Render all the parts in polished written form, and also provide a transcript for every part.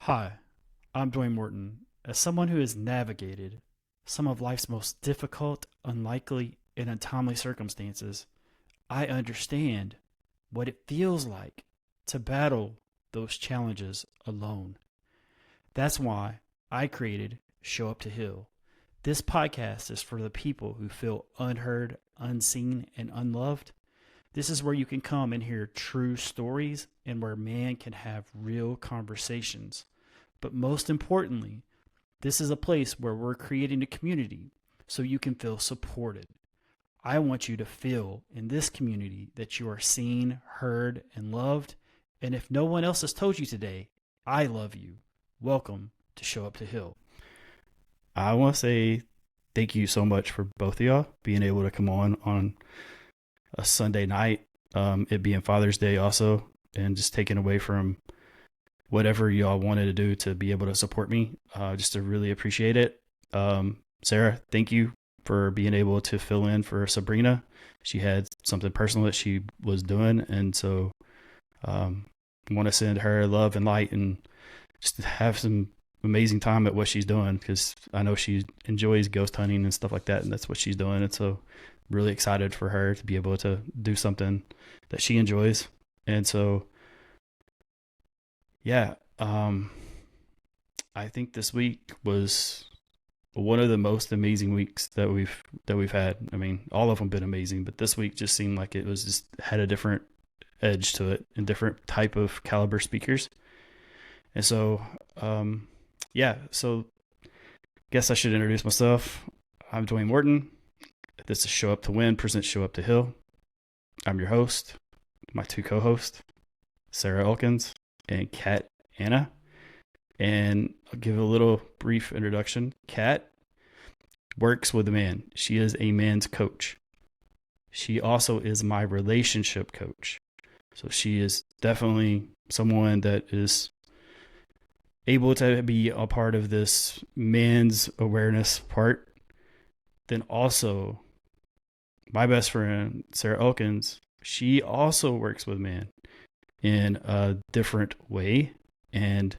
Hi, I'm Dwayne Morton. As someone who has navigated some of life's most difficult, unlikely, and untimely circumstances, I understand what it feels like to battle those challenges alone. That's why I created Show Up to Heal. This podcast is for the people who feel unheard, unseen, and unloved. This is where you can come and hear true stories and where man can have real conversations. But most importantly, this is a place where we're creating a community so you can feel supported. I want you to feel in this community that you are seen, heard, and loved. And if no one else has told you today, I love you. Welcome to Show Up to Heal. I want to say thank you so much for both of y'all being able to come on a Sunday night, it being Father's Day also, and just taking away from whatever y'all wanted to do to be able to support me, just to really appreciate it. Sarah, thank you for being able to fill in for Sabrina. She had something personal that she was doing, and so want to send her love and light and just have some amazing time at what she's doing, because I know she enjoys ghost hunting and stuff like that, and that's what she's doing. And so really excited for her to be able to do something that she enjoys. And so yeah, I think this week was one of the most amazing weeks that we've had. I mean, all of them been amazing, but this week just seemed like it was just had a different edge to it and different type of caliber speakers. And so, yeah, so guess I should introduce myself. I'm Dwayne Morton. This is Show Up to Win, presents Show Up to Heal. I'm your host, my two co-hosts, Sarah Elkins and Kat Anna. And I'll give a little brief introduction. Kat works with a man. She is a man's coach. She also is my relationship coach. So she is definitely someone that is able to be a part of this man's awareness part. Then also my best friend, Sarah Elkins, she also works with men in a different way and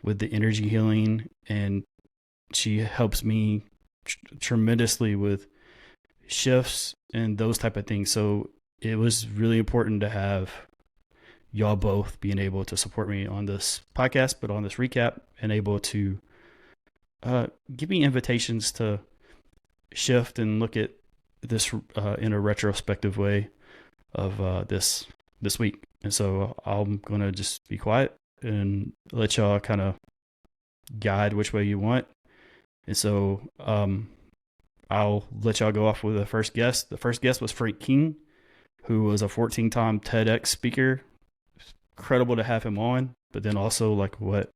with the energy healing, and she helps me tremendously with shifts and those type of things. So it was really important to have y'all both being able to support me on this podcast, but on this recap, and able to give me invitations to shift and look at this in a retrospective way of this week. And so I'm going to just be quiet and let y'all kind of guide which way you want. And so I'll let y'all go off with the first guest. The first guest was Frank King, who was a 14-time TEDx speaker. Incredible to have him on, but then also like what?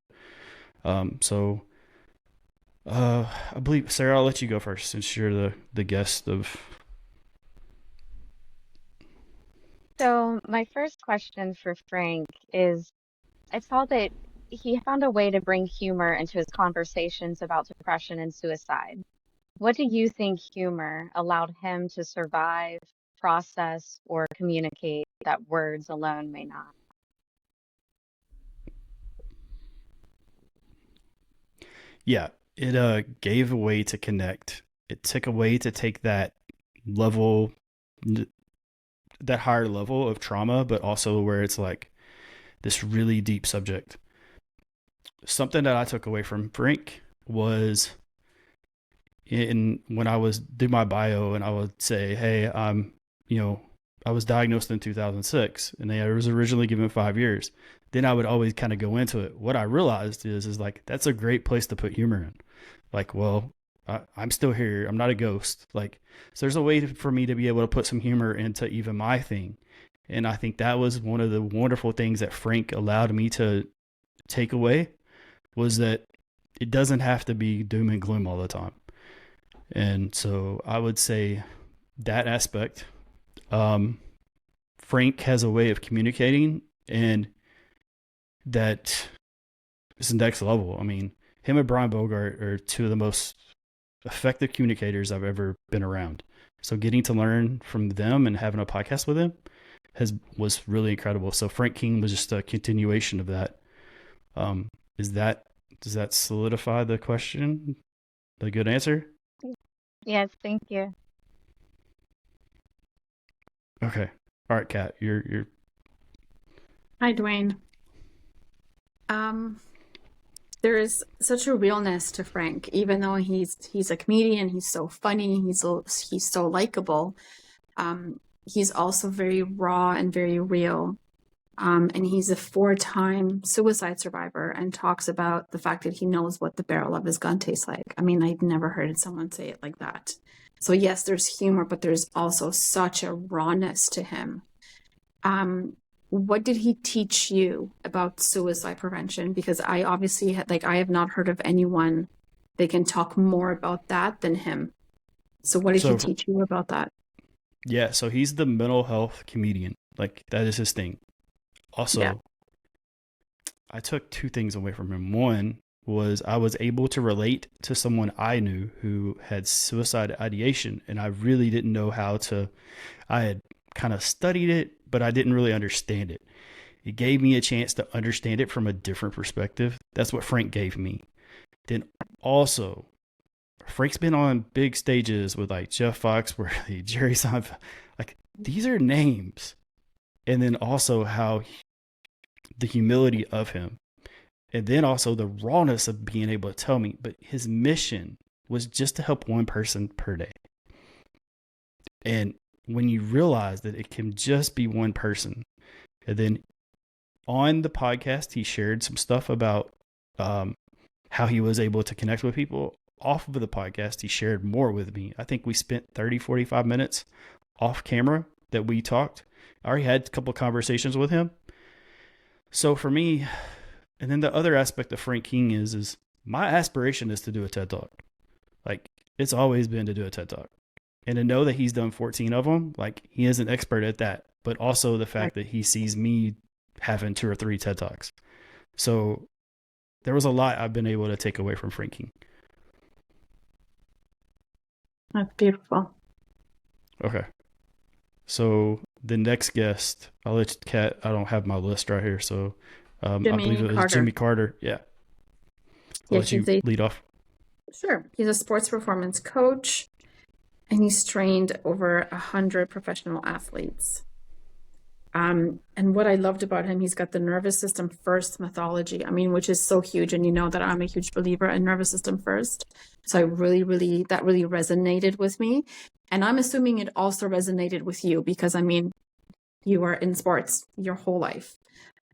I believe, Sarah, I'll let you go first since you're the guest of. So, my first question for Frank is I saw that he found a way to bring humor into his conversations about depression and suicide. What do you think humor allowed him to survive, process, or communicate that words alone may not? Yeah, it gave a way to connect. It took a way to take that level, that higher level of trauma, but also where it's like this really deep subject. Something that I took away from Frank was in when I was do my bio and I would say, hey, I was diagnosed in 2006 and I was originally given 5 years. Then I would always kind of go into it. What I realized is like, that's a great place to put humor in. Like, well, I'm still here. I'm not a ghost. Like, so there's a way for me to be able to put some humor into even my thing. And I think that was one of the wonderful things that Frank allowed me to take away, was that it doesn't have to be doom and gloom all the time. And so I would say that aspect, Frank has a way of communicating, and that is next level. I mean, him and Brian Bogart are two of the most effective communicators I've ever been around. So getting to learn from them and having a podcast with him was really incredible. So Frank King was just a continuation of that. Is that does that solidify the question? The good answer? Yes, thank you. Okay. All right, Kat, you're Hi, Dwayne. There is such a realness to Frank, even though he's a comedian, he's so funny, he's so likable. He's also very raw and very real. And he's a 4-time suicide survivor and talks about the fact that he knows what the barrel of his gun tastes like. I mean, I'd never heard someone say it like that. So yes, there's humor, but there's also such a rawness to him. What did he teach you about suicide prevention? Because I obviously I have not heard of anyone that can talk more about that than him. So what did he so teach you about that? yeah, so he's the mental health comedian. Like that is his thing. Yeah. Also, I took two things away from him. One was I was able to relate to someone I knew who had suicide ideation, and I really didn't know how to. I had kind of studied it, but I didn't really understand it. It gave me a chance to understand it from a different perspective. That's what Frank gave me. Then also, Frank's been on big stages with like Jeff Foxworthy, Jerry Seinfeld. Like these are names. And then also how the humility of him. And then also the rawness of being able to tell me. But his mission was just to help one person per day. And when you realize that it can just be one person, and then on the podcast, he shared some stuff about how he was able to connect with people. Off of the podcast, he shared more with me. I think we spent 30, 45 minutes off camera that we talked. I already had a couple of conversations with him. So for me, and then the other aspect of Frank King is my aspiration is to do a TED Talk. Like it's always been to do a TED Talk. And to know that he's done 14 of them, like he is an expert at that, but also the fact that he sees me having 2 or 3 TED Talks. So there was a lot I've been able to take away from Frank King. That's beautiful. Okay. So the next guest, I'll let Kat, I don't have my list right here. So I believe it was Carter. Jimmy Carter. Yeah. I'll let you lead off. Sure. He's a sports performance coach and he's trained over 100 professional athletes. And what I loved about him, he's got the nervous system first methodology, which is so huge. And you know that I'm a huge believer in nervous system first. So that really resonated with me. And I'm assuming it also resonated with you because, you were in sports your whole life.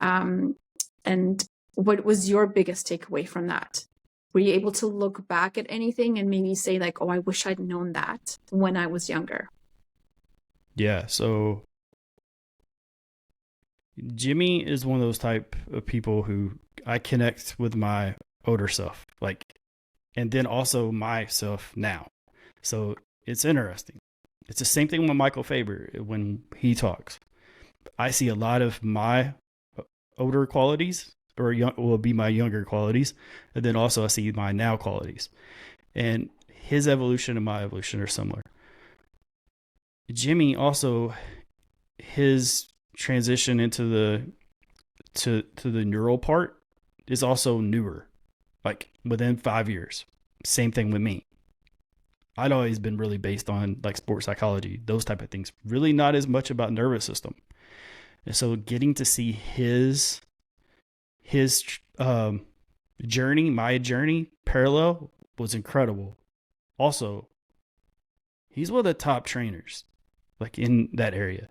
And what was your biggest takeaway from that? Were you able to look back at anything and maybe say like, oh, I wish I'd known that when I was younger? Yeah. So Jimmy is one of those type of people who I connect with my older self, like, and then also myself now. So it's interesting. It's the same thing with Michael Faber when he talks. I see a lot of my older qualities or will be my younger qualities. And then also I see my now qualities, and his evolution and my evolution are similar. Jimmy also, his transition into the the neural part is also newer, like within 5 years. Same thing with me. I'd always been really based on like sports psychology, those type of things, really not as much about nervous system. And so getting to see his journey, my journey parallel was incredible. Also, he's one of the top trainers like in that area.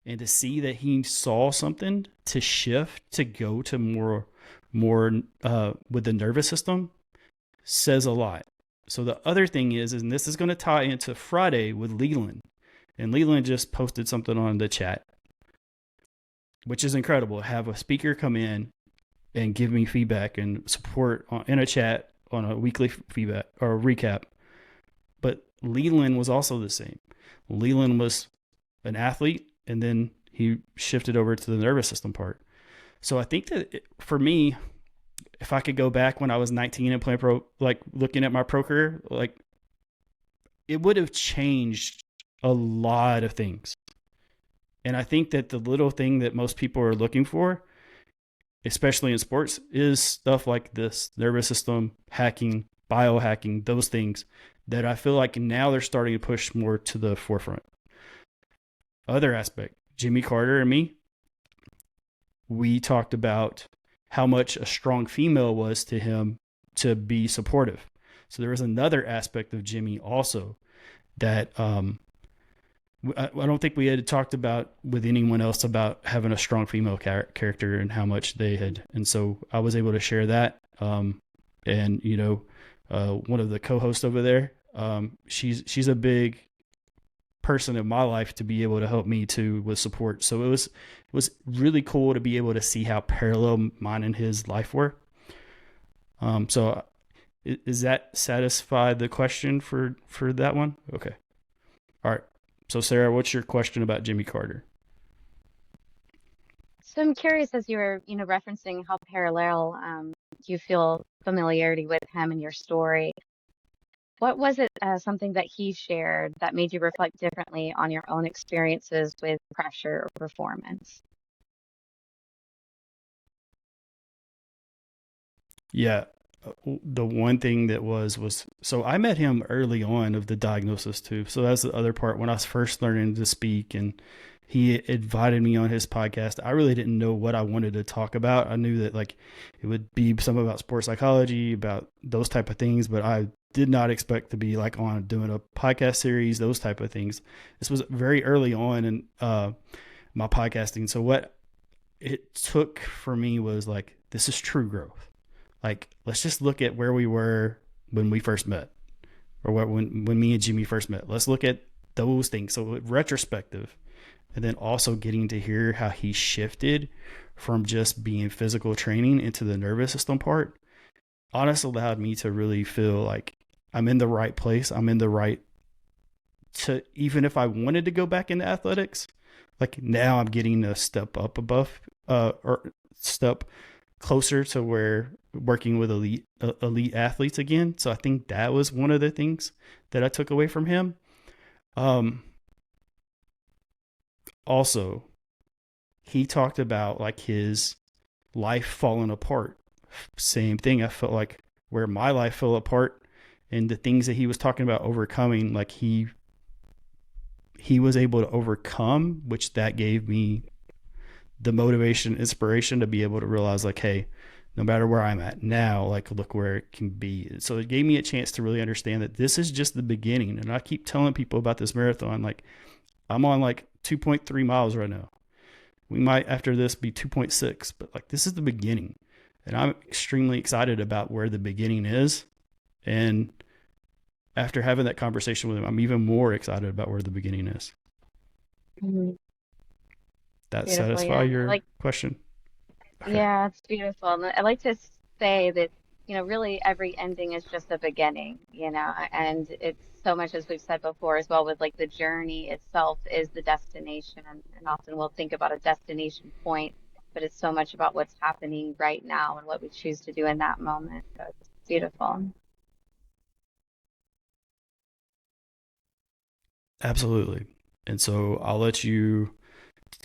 And to see that he saw something to shift to go to more with the nervous system says a lot. So the other thing is, and this is going to tie into Friday with Leland, and Leland just posted something on the chat, which is incredible. Have a speaker come in and give me feedback and support in a chat on a weekly feedback or recap. But Leland was also the same. Leland was an athlete, and then he shifted over to the nervous system part. So I think that for me, if I could go back when I was 19 and playing pro, like looking at my pro career, like it would have changed a lot of things. And I think that the little thing that most people are looking for especially in sports, is stuff like this: nervous system hacking, biohacking, those things that I feel like now they're starting to push more to the forefront. Other aspect, Jimmy Carter and me, we talked about how much a strong female was to him to be supportive. So there was another aspect of Jimmy also that I don't think we had talked about with anyone else about having a strong female character and how much they had. And so I was able to share that. And, you know, one of the co-hosts over there, she's a big person in my life to be able to help me too with support. So it was really cool to be able to see how parallel mine and his life were. So is that satisfy the question for that one? Okay. All right. So Sarah, what's your question about Jimmy Carter? So I'm curious, as you were, referencing how parallel you feel familiarity with him and your story. What was it, something that he shared that made you reflect differently on your own experiences with pressure or performance? Yeah. The one thing that was so I met him early on of the diagnosis too. So that's the other part. When I was first learning to speak and he invited me on his podcast, I really didn't know what I wanted to talk about. I knew that like it would be some about sports psychology, about those type of things, but I did not expect to be like on doing a podcast series, those type of things. This was very early on in my podcasting. So what it took for me was like, this is true growth. Like, let's just look at where we were when we first met, or when me and Jimmy first met. Let's look at those things. So retrospective, and then also getting to hear how he shifted from just being physical training into the nervous system part, honestly allowed me to really feel like I'm in the right place. I'm in the right to, even if I wanted to go back into athletics, like now I'm getting a step up above, or step closer to where working with elite athletes again. So I think that was one of the things that I took away from him. Also, he talked about like his life falling apart. Same thing. I felt like where my life fell apart and the things that he was talking about overcoming, like he was able to overcome, which that gave me the motivation, inspiration to be able to realize like, hey, no matter where I'm at now, like look where it can be. So it gave me a chance to really understand that this is just the beginning. And I keep telling people about this marathon, like I'm on like 2.3 miles right now. We might after this be 2.6, but like this is the beginning. And I'm extremely excited about where the beginning is. And after having that conversation with him, I'm even more excited about where the beginning is. Mm-hmm. That Beautiful, satisfy yeah. your question? Okay. Yeah, it's beautiful. And I like to say that, really every ending is just a beginning, and it's so much as we've said before as well with like the journey itself is the destination. And often we'll think about a destination point, but it's so much about what's happening right now and what we choose to do in that moment. So it's beautiful. Absolutely. And so I'll let you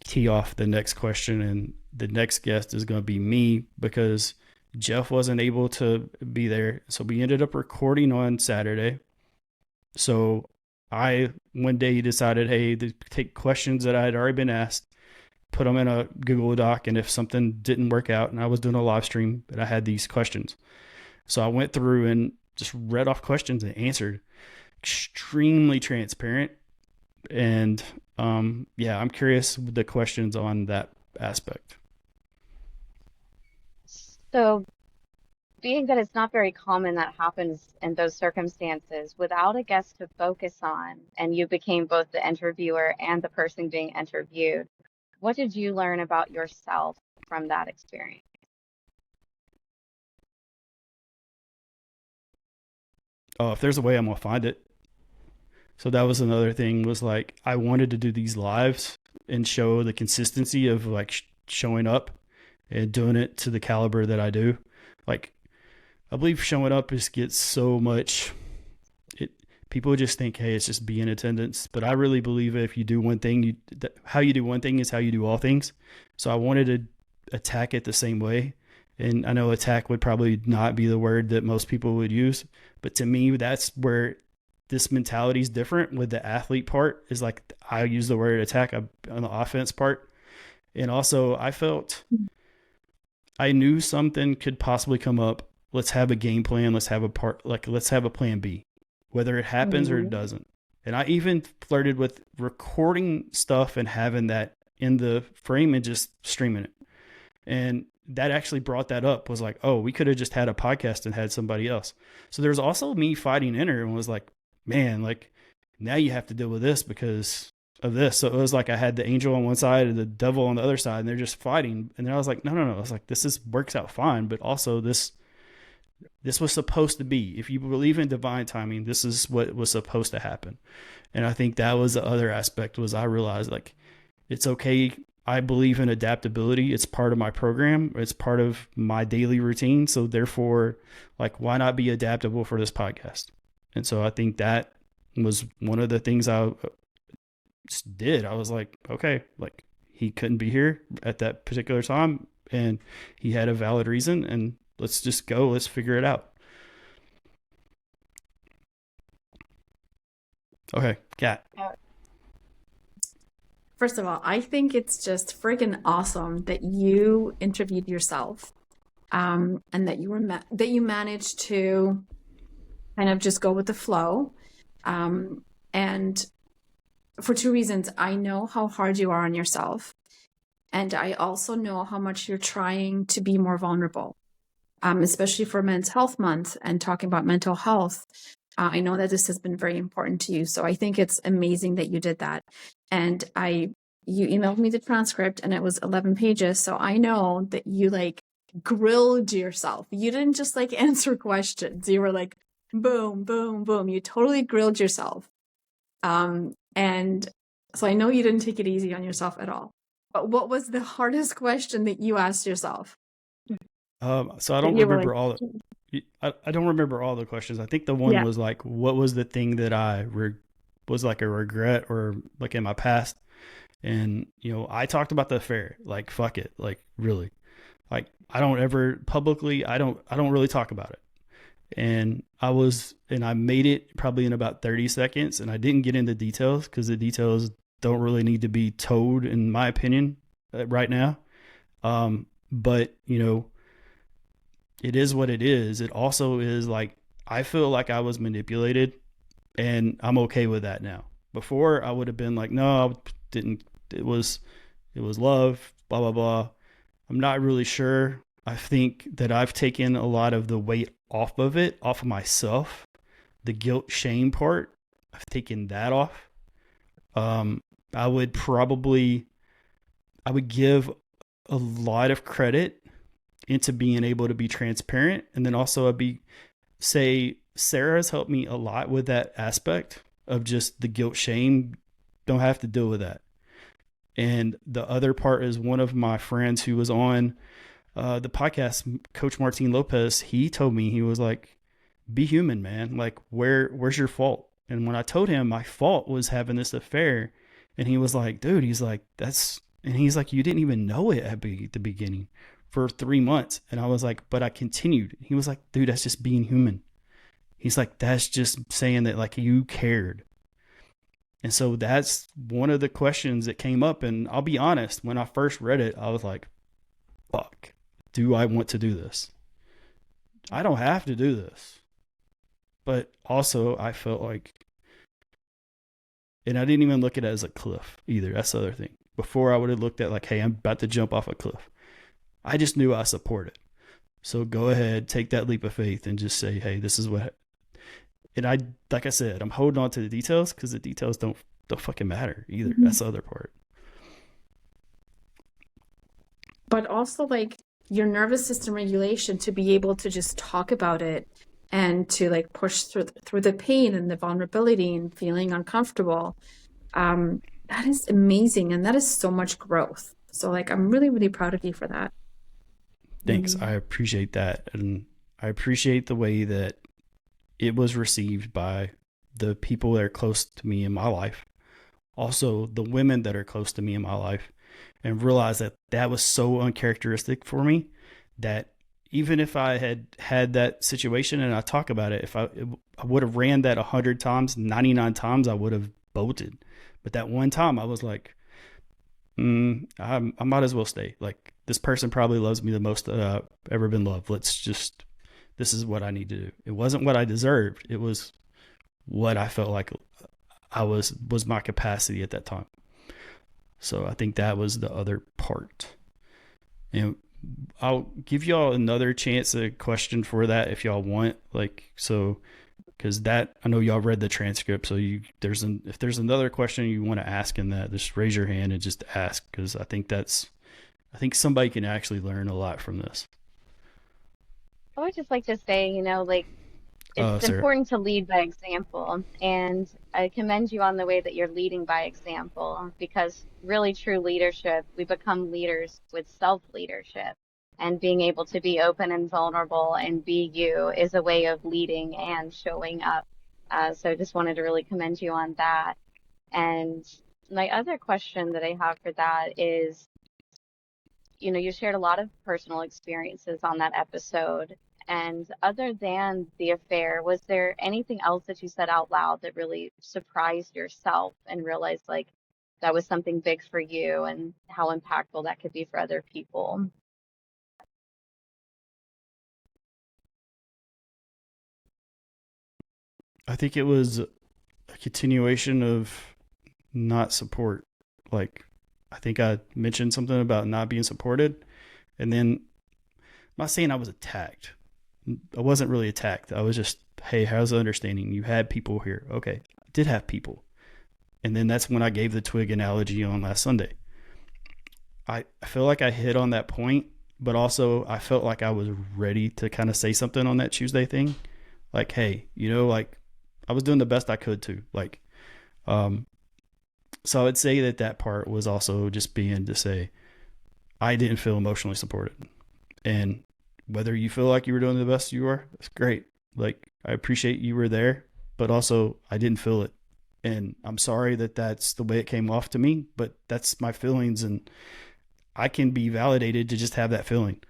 tee off the next question, and the next guest is going to be me because Jeff wasn't able to be there. So we ended up recording on Saturday. So I one day decided, hey, to take questions that I had already been asked, put them in a Google Doc, and if something didn't work out, and I was doing a live stream, but I had these questions. So I went through and just read off questions and answered. Extremely transparent. And yeah, I'm curious with the questions on that aspect. So being that it's not very common that happens in those circumstances, without a guest to focus on, and you became both the interviewer and the person being interviewed, what did you learn about yourself from that experience? Oh, if there's a way, I'm gonna find it. So that was another thing, was like I wanted to do these lives and show the consistency of like showing up and doing it to the caliber that I do. Like I believe showing up just gets so much. People just think, hey, it's just be in attendance. But I really believe if you do one thing, how you do one thing is how you do all things. So I wanted to attack it the same way. And I know attack would probably not be the word that most people would use, but to me, that's where this mentality is different. With the athlete part is like, I use the word attack on the offense part. And also I felt, I knew something could possibly come up. Let's have a game plan. Let's have a plan B, whether it happens or it doesn't. And I even flirted with recording stuff and having that in the frame and just streaming it. And that actually brought that up, was like, oh, we could have just had a podcast and had somebody else. So there's also me fighting in her and was like, man, like now you have to deal with this because of this. So it was like I had the angel on one side and the devil on the other side, and they're just fighting. And then I was like, no. I was like, works out fine, but also this was supposed to be. If you believe in divine timing, this is what was supposed to happen. And I think that was the other aspect, was I realized like, it's okay. I believe in adaptability. It's part of my program. It's part of my daily routine. So therefore, like, why not be adaptable for this podcast? And so I think that was one of the things I did. I was like, okay, like he couldn't be here at that particular time and he had a valid reason, and let's just go, let's figure it out. Okay, Kat. First of all, I think it's just friggin' awesome that you interviewed yourself, and that you managed to kind of just go with the flow. And for two reasons, I know how hard you are on yourself, and I also know how much you're trying to be more vulnerable, especially for Men's Health Month and talking about mental health. I know that this has been very important to you. So I think it's amazing that you did that. And you emailed me the transcript and it was 11 pages. So I know that you like grilled yourself. You didn't just like answer questions. You were like, boom, boom, boom. You totally grilled yourself. And so I know you didn't take it easy on yourself at all. But what was the hardest question that you asked yourself? So I don't remember I don't remember all the questions. I think the one was like, what was the thing that I was like a regret or like in my past? And, you know, I talked about the affair, like, fuck it. Like, really, like, I don't ever publicly, I don't really talk about it. And I made it probably in about 30 seconds, and I didn't get into details because the details don't really need to be told, in my opinion, right now. But, you know, it is what it is. It also is like, I feel like I was manipulated, and I'm okay with that now. Before I would have been like, no, I didn't. It was love, blah, blah, blah. I'm not really sure. I think that I've taken a lot of the weight off of myself. The guilt, shame part, I've taken that off. I would give a lot of credit into being able to be transparent. And then also Sarah's helped me a lot with that aspect of just the guilt, shame. Don't have to deal with that. And the other part is one of my friends who was on the podcast, Coach Martin Lopez. He told me, he was like, be human, man. Like, where's your fault? And when I told him my fault was having this affair, and he was like, dude, he's like, and he's like, you didn't even know it at the beginning for 3 months. And I was like, but I continued. He was like, dude, that's just being human. He's like, that's just saying that like you cared. And so that's one of the questions that came up. And I'll be honest, when I first read it, I was like, fuck, do I want to do this? I don't have to do this. But also I felt like, and I didn't even look at it as a cliff either. That's the other thing. Before I would have looked at like, hey, I'm about to jump off a cliff. I just knew I support it. So go ahead, take that leap of faith and just say, hey, this is what. And like I said, I'm holding on to the details because the details don't fucking matter either. Mm-hmm. That's the other part. But also like your nervous system regulation to be able to just talk about it and to like push through the pain and the vulnerability and feeling uncomfortable. That is amazing. And that is so much growth. So like, I'm really, really proud of you for that. Thanks. I appreciate that. And I appreciate the way that it was received by the people that are close to me in my life. Also the women that are close to me in my life. and realized that that was so uncharacteristic for me that even if I had had that situation and I talk about it, if I would have ran that 100 times, 99 times, I would have bolted. But that one time I was like, I might as well stay. Like, this person probably loves me the most that I've ever been loved. This is what I need to do. It wasn't what I deserved. It was what I felt like I was my capacity at that time. So I think that was the other part. And I'll give y'all another chance, a question for that if y'all want. Like, so, because that, I know y'all read the transcript. So if there's another question you want to ask in that, just raise your hand and just ask. Because I think somebody can actually learn a lot from this. I would just like to say, like, it's Sarah. important to lead by example. And I commend you on the way that you're leading by example, because really true leadership, we become leaders with self-leadership. And being able to be open and vulnerable and be you is a way of leading and showing up. So I just wanted to really commend you on that. And my other question that I have for that is, you shared a lot of personal experiences on that episode. And other than the affair, was there anything else that you said out loud that really surprised yourself and realized like that was something big for you and how impactful that could be for other people? I think it was a continuation of not support. Like, I think I mentioned something about not being supported. And then, I'm not saying I was attacked. I wasn't really attacked. I was just, hey, how's the understanding? You had people here. Okay, I did have people. And then that's when I gave the twig analogy on last Sunday. I feel like I hit on that point, but also I felt like I was ready to kind of say something on that Tuesday thing. Like, hey, like, I was doing the best I could to. Like, so I would say that part was also just being to say, I didn't feel emotionally supported. And whether you feel like you were doing the best you were, that's great. Like, I appreciate you were there, but also I didn't feel it. And I'm sorry that that's the way it came off to me, but that's my feelings, and I can be validated to just have that feeling.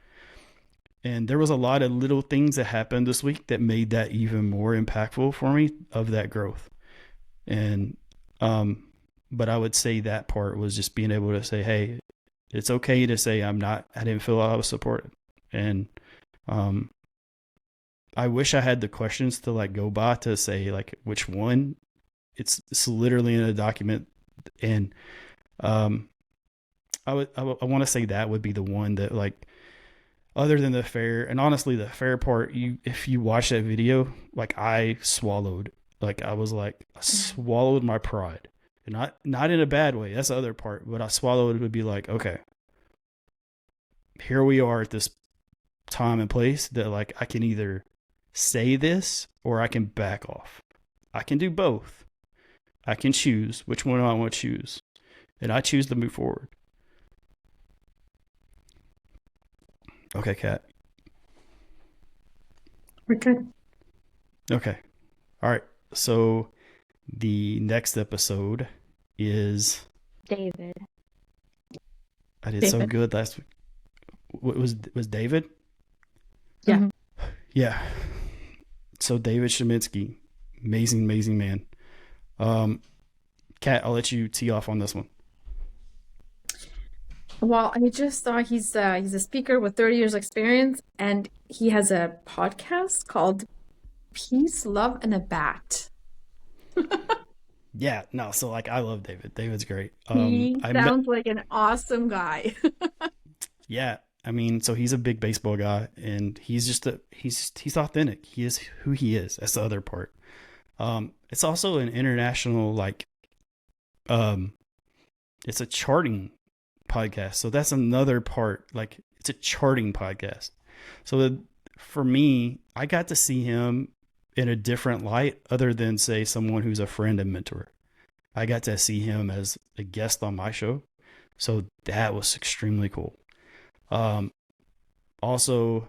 And there was a lot of little things that happened this week that made that even more impactful for me of that growth. And, but I would say that part was just being able to say, hey, it's okay to say I didn't feel I was supported. And, I wish I had the questions to like go by to say like which one. It's literally in a document. And, I want to say that would be the one that, like, other than the fair, and honestly, the fair part, if you watch that video, like, I swallowed, like, I was like, I swallowed my pride, and not in a bad way. That's the other part. But I swallowed, it would be like, okay, here we are at this time and place that, like, I can either say this or I can back off. I can do both. I can choose which one I want to choose, and I choose to move forward. Okay, Kat. We're good. Okay. All right. So the next episode is David. I did so good last week. What was David? Yeah. Mm-hmm. Yeah. So David Chametzky, amazing man. Kat, I'll let you tee off on this one. Well, I just thought he's a speaker with 30 years experience, and he has a podcast called Peace, Love, and a Bat. Yeah, no, so like I love David. David's great. He sounds like an awesome guy. Yeah, I mean, so he's a big baseball guy, and he's just he's authentic. He is who he is. That's the other part. It's also an international, like, it's a charting podcast. So that's another part. Like, it's a charting podcast. So for me, I got to see him in a different light other than, say, someone who's a friend and mentor. I got to see him as a guest on my show. So that was extremely cool. Also,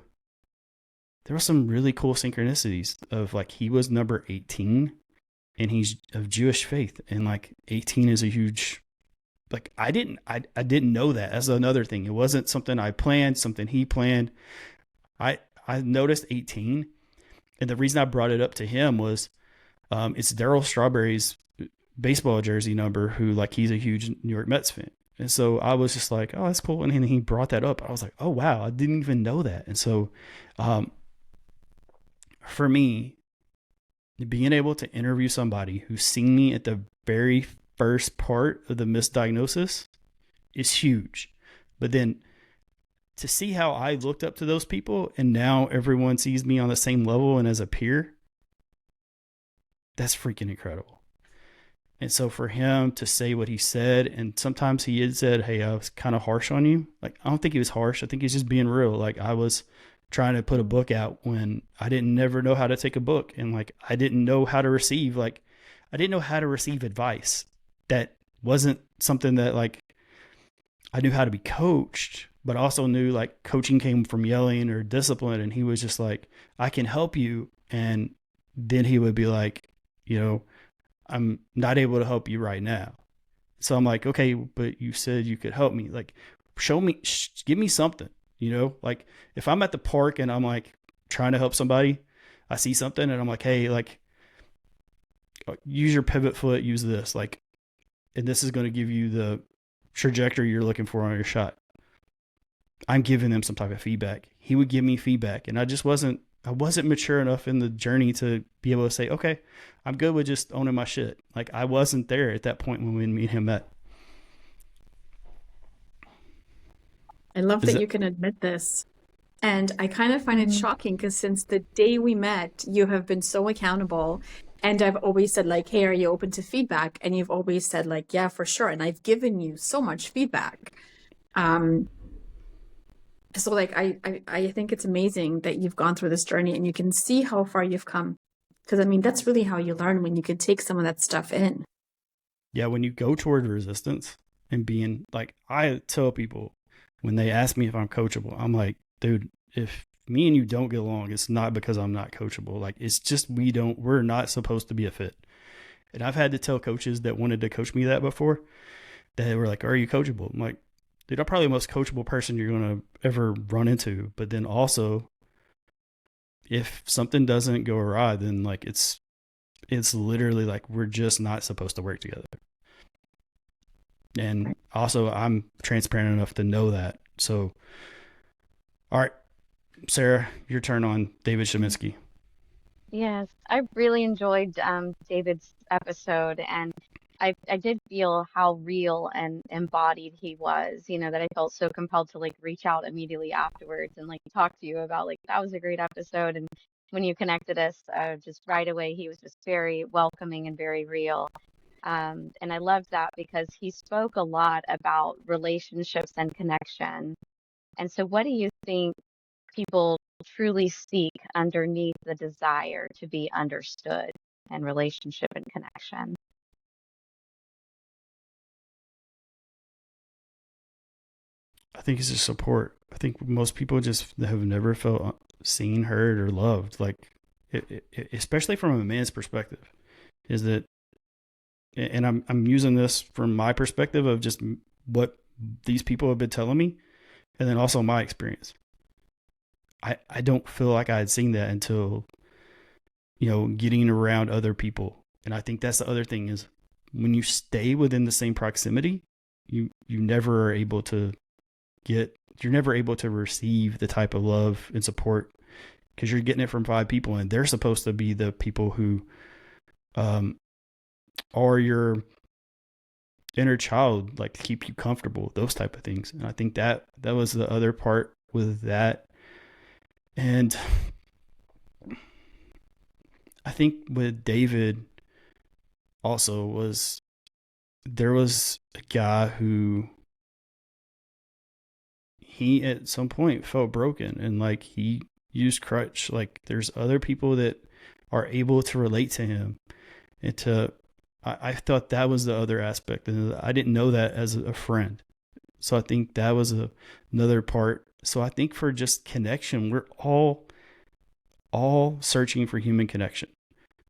there were some really cool synchronicities of, like, he was number 18 and he's of Jewish faith, and like 18 is a huge like I didn't know that. That's another thing. It wasn't something I planned, something he planned. I noticed 18, and the reason I brought it up to him was it's Darryl Strawberry's baseball jersey number, who like he's a huge New York Mets fan. And so I was just like, oh, that's cool. And then he brought that up. I was like, oh, wow, I didn't even know that. And so for me, being able to interview somebody who's seen me at the very first part of the misdiagnosis is huge. But then to see how I looked up to those people and now everyone sees me on the same level and as a peer, that's freaking incredible. And so for him to say what he said, and sometimes he had said, hey, I was kind of harsh on you. Like, I don't think he was harsh. I think he's just being real. Like, I was trying to put a book out when I didn't never know how to take a book. And like, I didn't know how to receive, like, I didn't know how to receive advice. That wasn't something that like, I knew how to be coached, but also knew like coaching came from yelling or discipline. And he was just like, I can help you. And then he would be like, you know, I'm not able to help you right now. So I'm like, okay, but you said you could help me. Like, show me, give me something, you know, like if I'm at the park and I'm like trying to help somebody, I see something and I'm like, hey, like use your pivot foot, use this, like, and this is going to give you the trajectory you're looking for on your shot. I'm giving them some type of feedback. He would give me feedback, and I wasn't mature enough in the journey to be able to say, okay, I'm good with just owning my shit. Like I wasn't there at that point when me and him met. I love that you can admit this. And I kind of find it shocking because since the day we met, you have been so accountable. And I've always said like, hey, are you open to feedback? And you've always said like, yeah, for sure. And I've given you so much feedback. So like, I think it's amazing that you've gone through this journey and you can see how far you've come. Because I mean, that's really how you learn, when you can take some of that stuff in. Yeah. When you go toward resistance and being like, I tell people when they ask me if I'm coachable, I'm like, dude, if me and you don't get along, it's not because I'm not coachable. Like it's just, we're not supposed to be a fit. And I've had to tell coaches that wanted to coach me that before, that were like, are you coachable? I'm like, dude, I'm probably the most coachable person you're going to ever run into. But then also, if something doesn't go awry, then like it's literally like we're just not supposed to work together. And also, I'm transparent enough to know that. So, all right, Sarah, your turn on David Chametzky. Yes, I really enjoyed David's episode, and I did feel how real and embodied he was, you know, that I felt so compelled to like reach out immediately afterwards and like talk to you about like that was a great episode. And when you connected us, just right away, he was just very welcoming and very real. And I loved that because he spoke a lot about relationships and connection. And so, what do you think people truly seek underneath the desire to be understood and relationship and connection? I think it's just support. I think most people just have never felt seen, heard, or loved. Like, especially from a man's perspective, is that, and I'm using this from my perspective of just what these people have been telling me, and then also my experience. I don't feel like I had seen that until, you know, getting around other people. And I think that's the other thing is when you stay within the same proximity, you never are able to you're never able to receive the type of love and support because you're getting it from 5 people and they're supposed to be the people who are your inner child, like to keep you comfortable, those type of things. And I think that was the other part with that. And I think with David also was, there was a guy who he at some point felt broken and like he used crutch. Like there's other people that are able to relate to him and to, I thought that was the other aspect. And I didn't know that as a friend. So I think that was another part. So I think for just connection, we're all searching for human connection,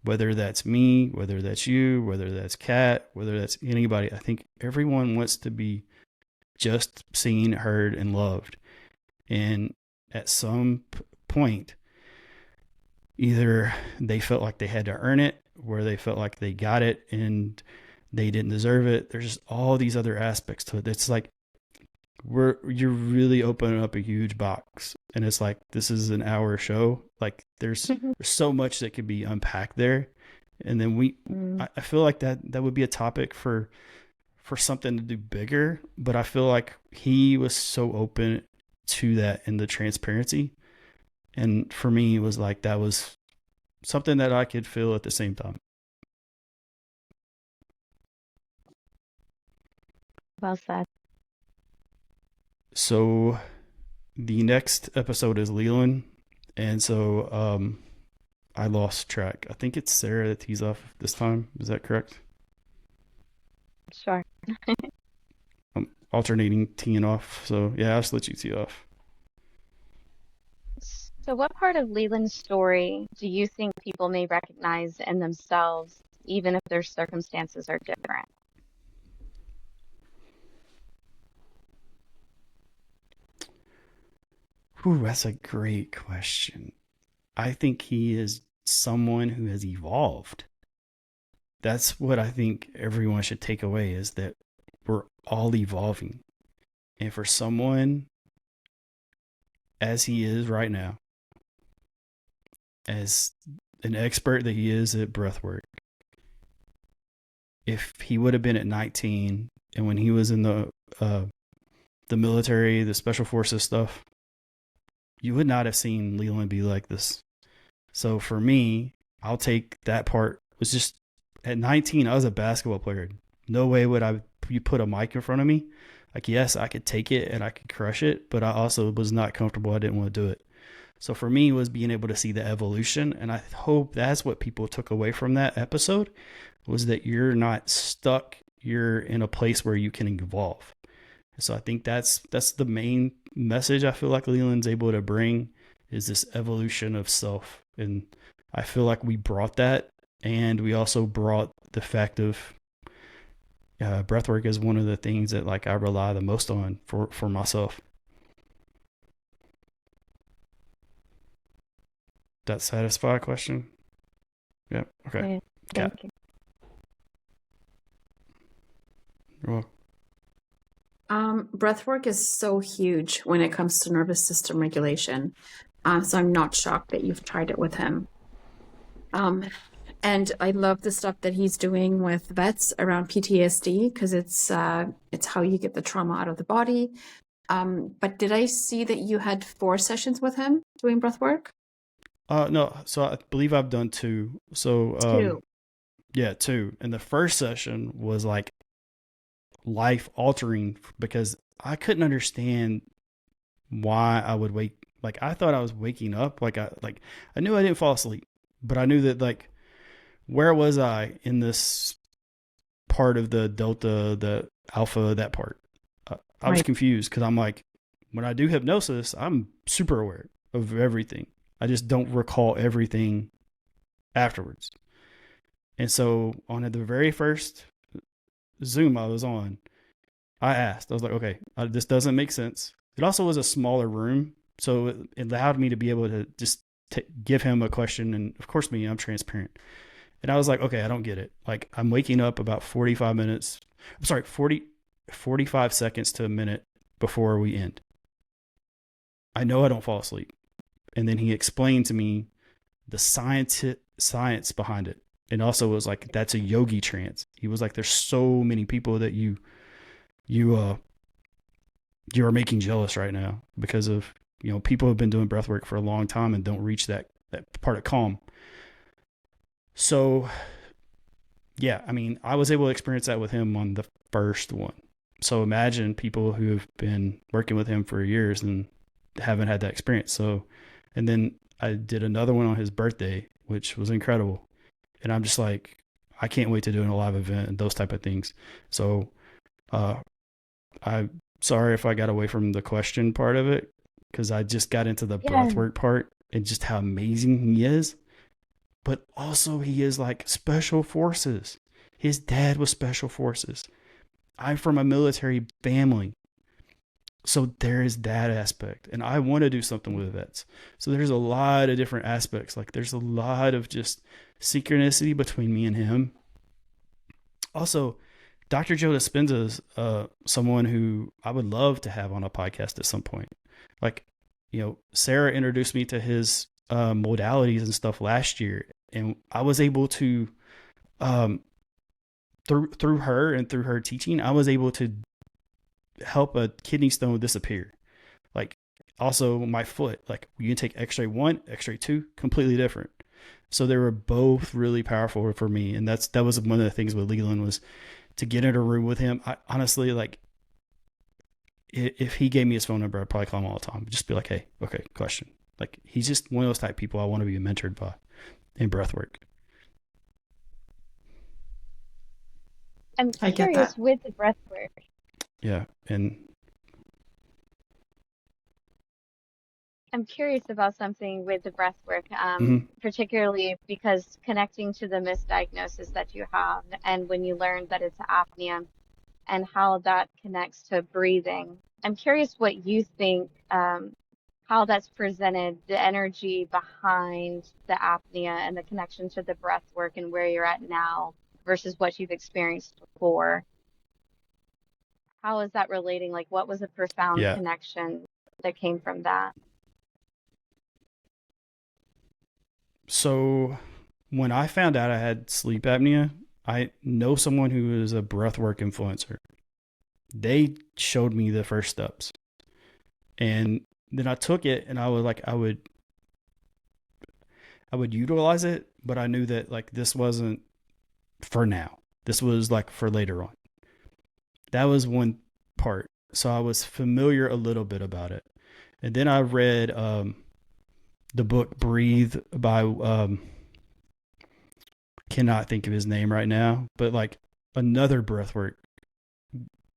whether that's me, whether that's you, whether that's Kat, whether that's anybody. I think everyone wants to be just seen, heard, and loved. And at some point, either they felt like they had to earn it, or they felt like they got it and they didn't deserve it. There's just all these other aspects to it. It's like you're really opening up a huge box, and it's like, this is an hour show. Like there's so much that could be unpacked there. And then I feel like that would be a topic for something to do bigger, but I feel like he was so open to that and the transparency. And for me, it was like, that was something that I could feel at the same time. Well said. So the next episode is Leland. And so I lost track. I think it's Sarah that tees off this time. Is that correct? Sure. I'm alternating teeing off. So yeah, I'll just let you tee off. So what part of Leland's story do you think people may recognize in themselves, even if their circumstances are different? Ooh, that's a great question. I think he is someone who has evolved. That's what I think everyone should take away, is that we're all evolving. And for someone as he is right now, as an expert that he is at breathwork, if he would have been at 19 and when he was in the military, the special forces stuff, you would not have seen Leland be like this. So for me, I'll take that part. It was just at 19, I was a basketball player. No way would you put a mic in front of me. Like, yes, I could take it and I could crush it, but I also was not comfortable. I didn't want to do it. So for me, it was being able to see the evolution. And I hope that's what people took away from that episode, was that you're not stuck. You're in a place where you can evolve. So I think that's the main message I feel like Leland's able to bring, is this evolution of self. And I feel like we brought that, and we also brought the fact of breathwork is one of the things that like I rely the most on for myself. That satisfy a question? Yeah. Okay. Thank you. You're welcome. Breathwork is so huge when it comes to nervous system regulation. So I'm not shocked that you've tried it with him. And I love the stuff that he's doing with vets around PTSD, because it's how you get the trauma out of the body. But did I see that you had 4 sessions with him doing breathwork? No. So I believe I've done 2. So 2. Yeah, 2. And the first session was like life altering, because I couldn't understand why I would wake. Like, I thought I was waking up. Like I knew I didn't fall asleep, but I knew that, like, where was I in this part of the delta, the alpha, that part? I was confused, because I'm like, when I do hypnosis, I'm super aware of everything. I just don't recall everything afterwards. And so on the very first Zoom I was on, I was like, okay, this doesn't make sense. It also was a smaller room, so it allowed me to be able to just give him a question. And of course, I'm transparent. And I was like, okay, I don't get it. Like, I'm waking up about 45 seconds to a minute before we end. I know I don't fall asleep. And then he explained to me the science behind it. And also was like, that's a yogi trance. He was like, there's so many people that you are making jealous right now, because of, people have been doing breath work for a long time and don't reach that part of calm. So yeah, I mean, I was able to experience that with him on the first one. So imagine people who have been working with him for years and haven't had that experience. So, and then I did another one on his birthday, which was incredible. And I'm just like, I can't wait to do a live event and those type of things. So, I'm sorry if I got away from the question part of it, because I just got into the breathwork part and just how amazing he is. but also he is like special forces. His dad was special forces. I'm from a military family. So there is that aspect. And I want to do something with vets. So there's a lot of different aspects. Like there's a lot of just synchronicity between me and him. Also, Dr. Joe Dispenza is someone who I would love to have on a podcast at some point. Like, Sarah introduced me to his modalities and stuff last year. And I was able to, through her and through her teaching, I was able to help a kidney stone disappear. Like also my foot, like you can take x-ray 1, x-ray 2, completely different. So they were both really powerful for me. And that was one of the things with Leland was to get in a room with him. I honestly, like, if he gave me his phone number, I'd probably call him all the time. Just be like, hey, okay, question. Like he's just one of those type people I want to be mentored by in breathwork. I'm curious with the breathwork. Yeah. And I'm curious about something with the breathwork, particularly because connecting to the misdiagnosis that you have and when you learned that it's apnea and how that connects to breathing. I'm curious what you think, how that's presented, the energy behind the apnea and the connection to the breathwork and where you're at now versus what you've experienced before. How is that relating? Like, what was a profound connection that came from that? So when I found out I had sleep apnea, I know someone who is a breathwork influencer. They showed me the first steps. And then I took it and I was like, I would utilize it, but I knew that like this wasn't for now. This was like for later on. That was one part. So I was familiar a little bit about it. And then I read the book Breathe by cannot think of his name right now, but like another breathwork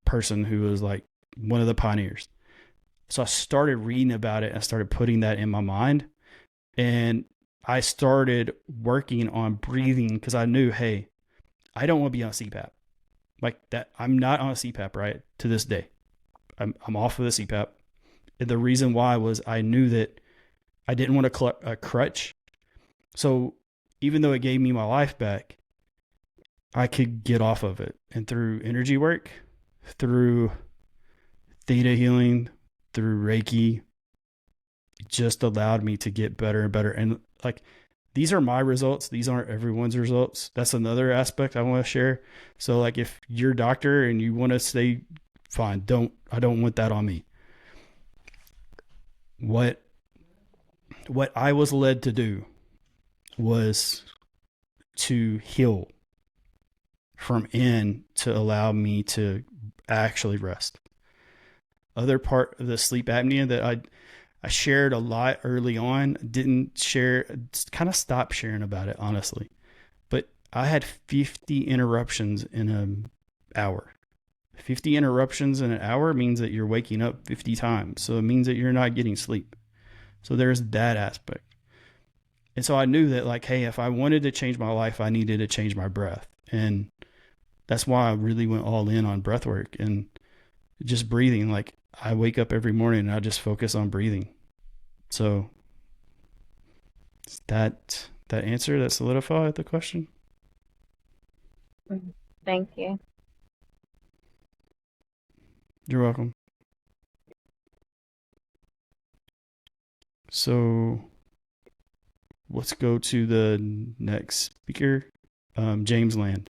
person who was like one of the pioneers. So I started reading about it and I started putting that in my mind. And I started working on breathing because I knew, hey, I don't want to be on CPAP. Like that, I'm not on a CPAP, right? To this day. I'm off of the CPAP. And the reason why was I knew that I didn't want a crutch. So even though it gave me my life back, I could get off of it. And through energy work, through theta healing, through Reiki, it just allowed me to get better and better. And like, these are my results. These aren't everyone's results. That's another aspect I want to share. So like if you're a doctor and you want to stay fine, I don't want that on me. What I was led to do was to heal from in to allow me to actually rest. Other part of the sleep apnea that I shared a lot early on, didn't share, kind of stopped sharing about it, honestly. But I had 50 interruptions in an hour. 50 interruptions in an hour means that you're waking up 50 times. So it means that you're not getting sleep. So there's that aspect. And so I knew that like, hey, if I wanted to change my life, I needed to change my breath. And that's why I really went all in on breath work and just breathing. Like I wake up every morning and I just focus on breathing. So that answer that solidified the question. Thank you. You're welcome. So let's go to the next speaker, James Land.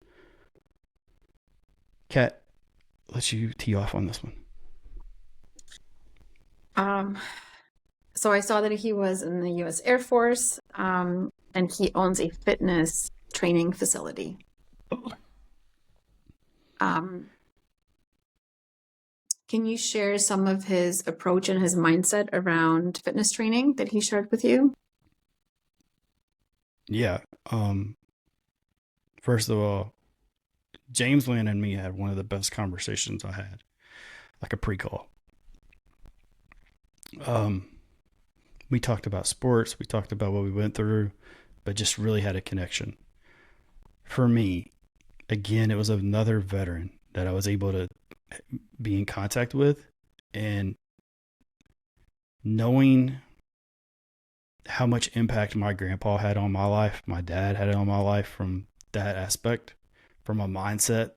Kat, let you tee off on this one. So I saw that he was in the U.S. Air Force, and he owns a fitness training facility. Can you share some of his approach and his mindset around fitness training that he shared with you? Yeah. First of all, James Land and me had one of the best conversations I had, like a pre-call. We talked about sports. We talked about what we went through. but just really had a connection. For me, again, it was another veteran that I was able to be in contact with, and knowing how much impact my grandpa had on my life, my dad had on my life from that aspect, from a mindset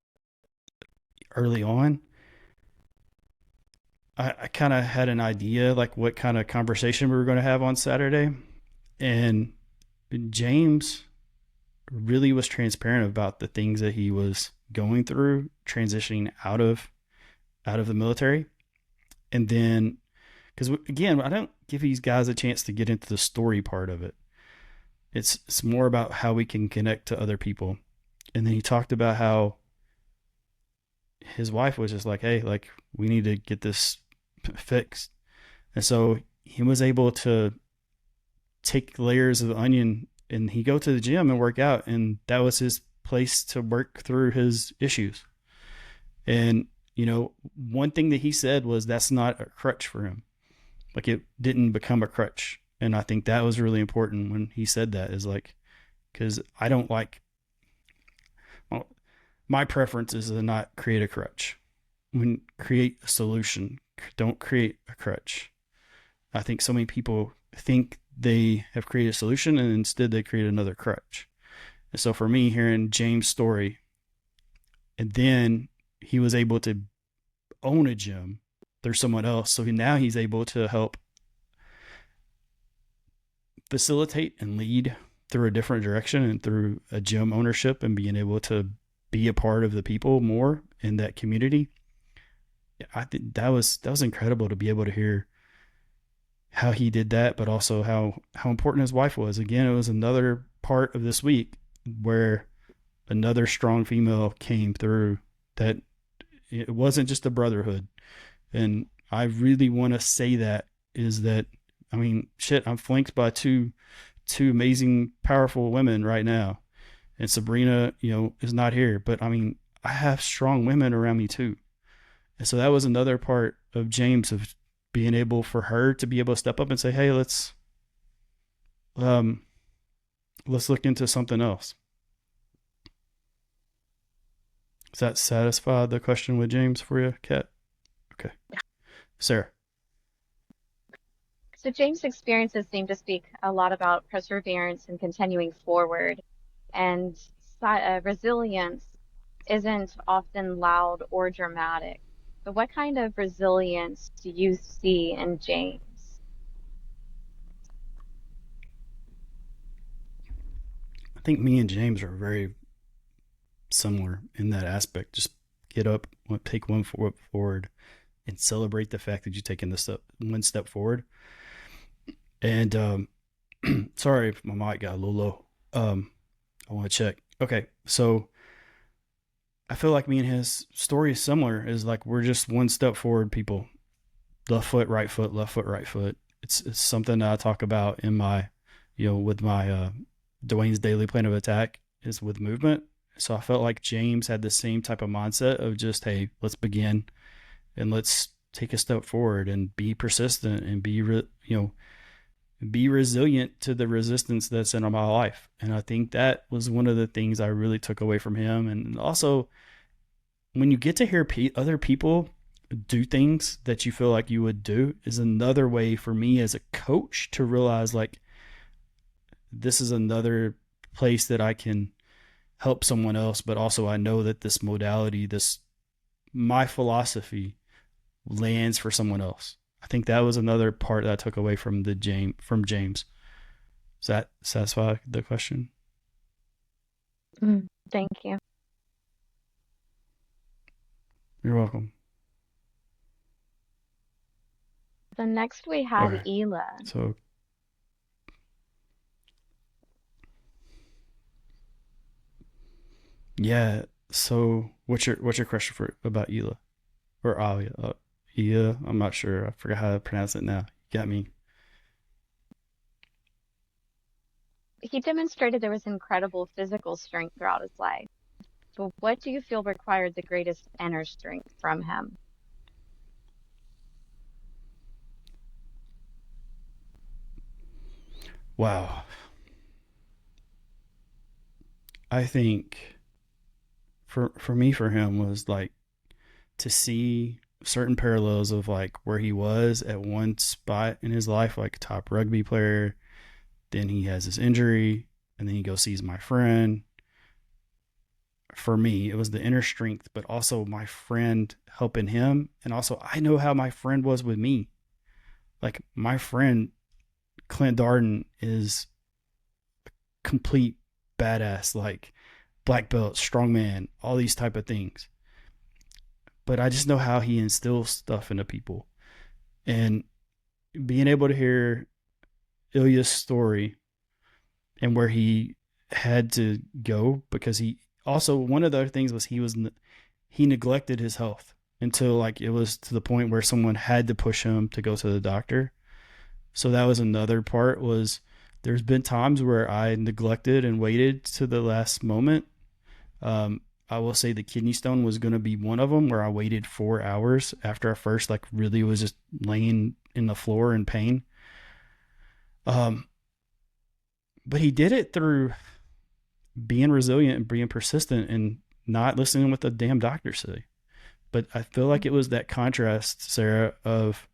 early on. I kind of had an idea like what kind of conversation we were going to have on Saturday. And James really was transparent about the things that he was going through, transitioning out of the military. And then, because again, I don't give these guys a chance to get into the story part of it. It's more about how we can connect to other people. And then he talked about how his wife was just like, hey, like, we need to get this fixed. And so he was able to take layers of onion, and he go to the gym and work out, and that was his place to work through his issues. And one thing that he said was that's not a crutch for him. Like, it didn't become a crutch. And I think that was really important when he said that, is like, because I don't like, well, my preference is to not create a crutch. When create a solution, don't create a crutch. I think so many people think they have created a solution, and instead they create another crutch. And so for me, hearing James' story, and then he was able to own a gym through someone else. So now he's able to help facilitate and lead through a different direction, and through a gym ownership, and being able to be a part of the people more in that community. I think that was incredible to be able to hear how he did that, but also how important his wife was. Again, it was another part of this week where another strong female came through, that it wasn't just a brotherhood. And I really want to say that, is that, I mean, shit, I'm flanked by two amazing, powerful women right now. And Sabrina, is not here, but I mean, I have strong women around me too. And so that was another part of James, of being able for her to be able to step up and say, hey, let's look into something else. Does that satisfy the question with James for you, Kat? Okay. Yeah. Sarah. So James' experiences seem to speak a lot about perseverance and continuing forward. And resilience isn't often loud or dramatic. But what kind of resilience do you see in James? I think me and James are very similar in that aspect. Just get up, take one step forward, and celebrate the fact that you've taken one step forward. And sorry if my mic got a little low. I want to check. Okay, so I feel like me and his story is similar. Is like, we're just one step forward people. Left foot, right foot, left foot, right foot. It's something that I talk about in my, with my Dwayne's daily plan of attack, is with movement. So I felt like James had the same type of mindset of just, hey, let's begin, and let's take a step forward and be persistent, and be resilient to the resistance that's in my life. And I think that was one of the things I really took away from him. And also, when you get to hear other people do things that you feel like you would do, is another way for me as a coach to realize, like, this is another place that I can help someone else. But also, I know that this modality, my philosophy, lands for someone else. I think that was another part that I took away from James. Does that satisfy the question? Thank you. You're welcome. So next we have Okay. Ela. So, yeah. So what's your question about Ela or Alia? Ia? I'm not sure. I forgot how to pronounce it now. You got me. He demonstrated there was incredible physical strength throughout his life. But what do you feel required the greatest inner strength from him? Wow. I think for him was like to see certain parallels of like where he was at one spot in his life, like top rugby player. Then he has this injury, and then he goes sees my friend. For me, it was the inner strength, but also my friend helping him, and also I know how my friend was with me. Like my friend Clint Darden is complete badass, like black belt, strongman, all these type of things. But I just know how he instills stuff into people, and being able to hear Ilya's story and where he had to go because he also one of the other things was he neglected his health until like it was to the point where someone had to push him to go to the doctor. So that was another part was there's been times where I neglected and waited to the last moment. I will say the kidney stone was going to be one of them where I waited 4 hours after I first like really was just laying in the floor in pain. Um, but he did it through being resilient and being persistent and not listening to what the damn doctors say. But I feel like it was that contrast, Sarah, of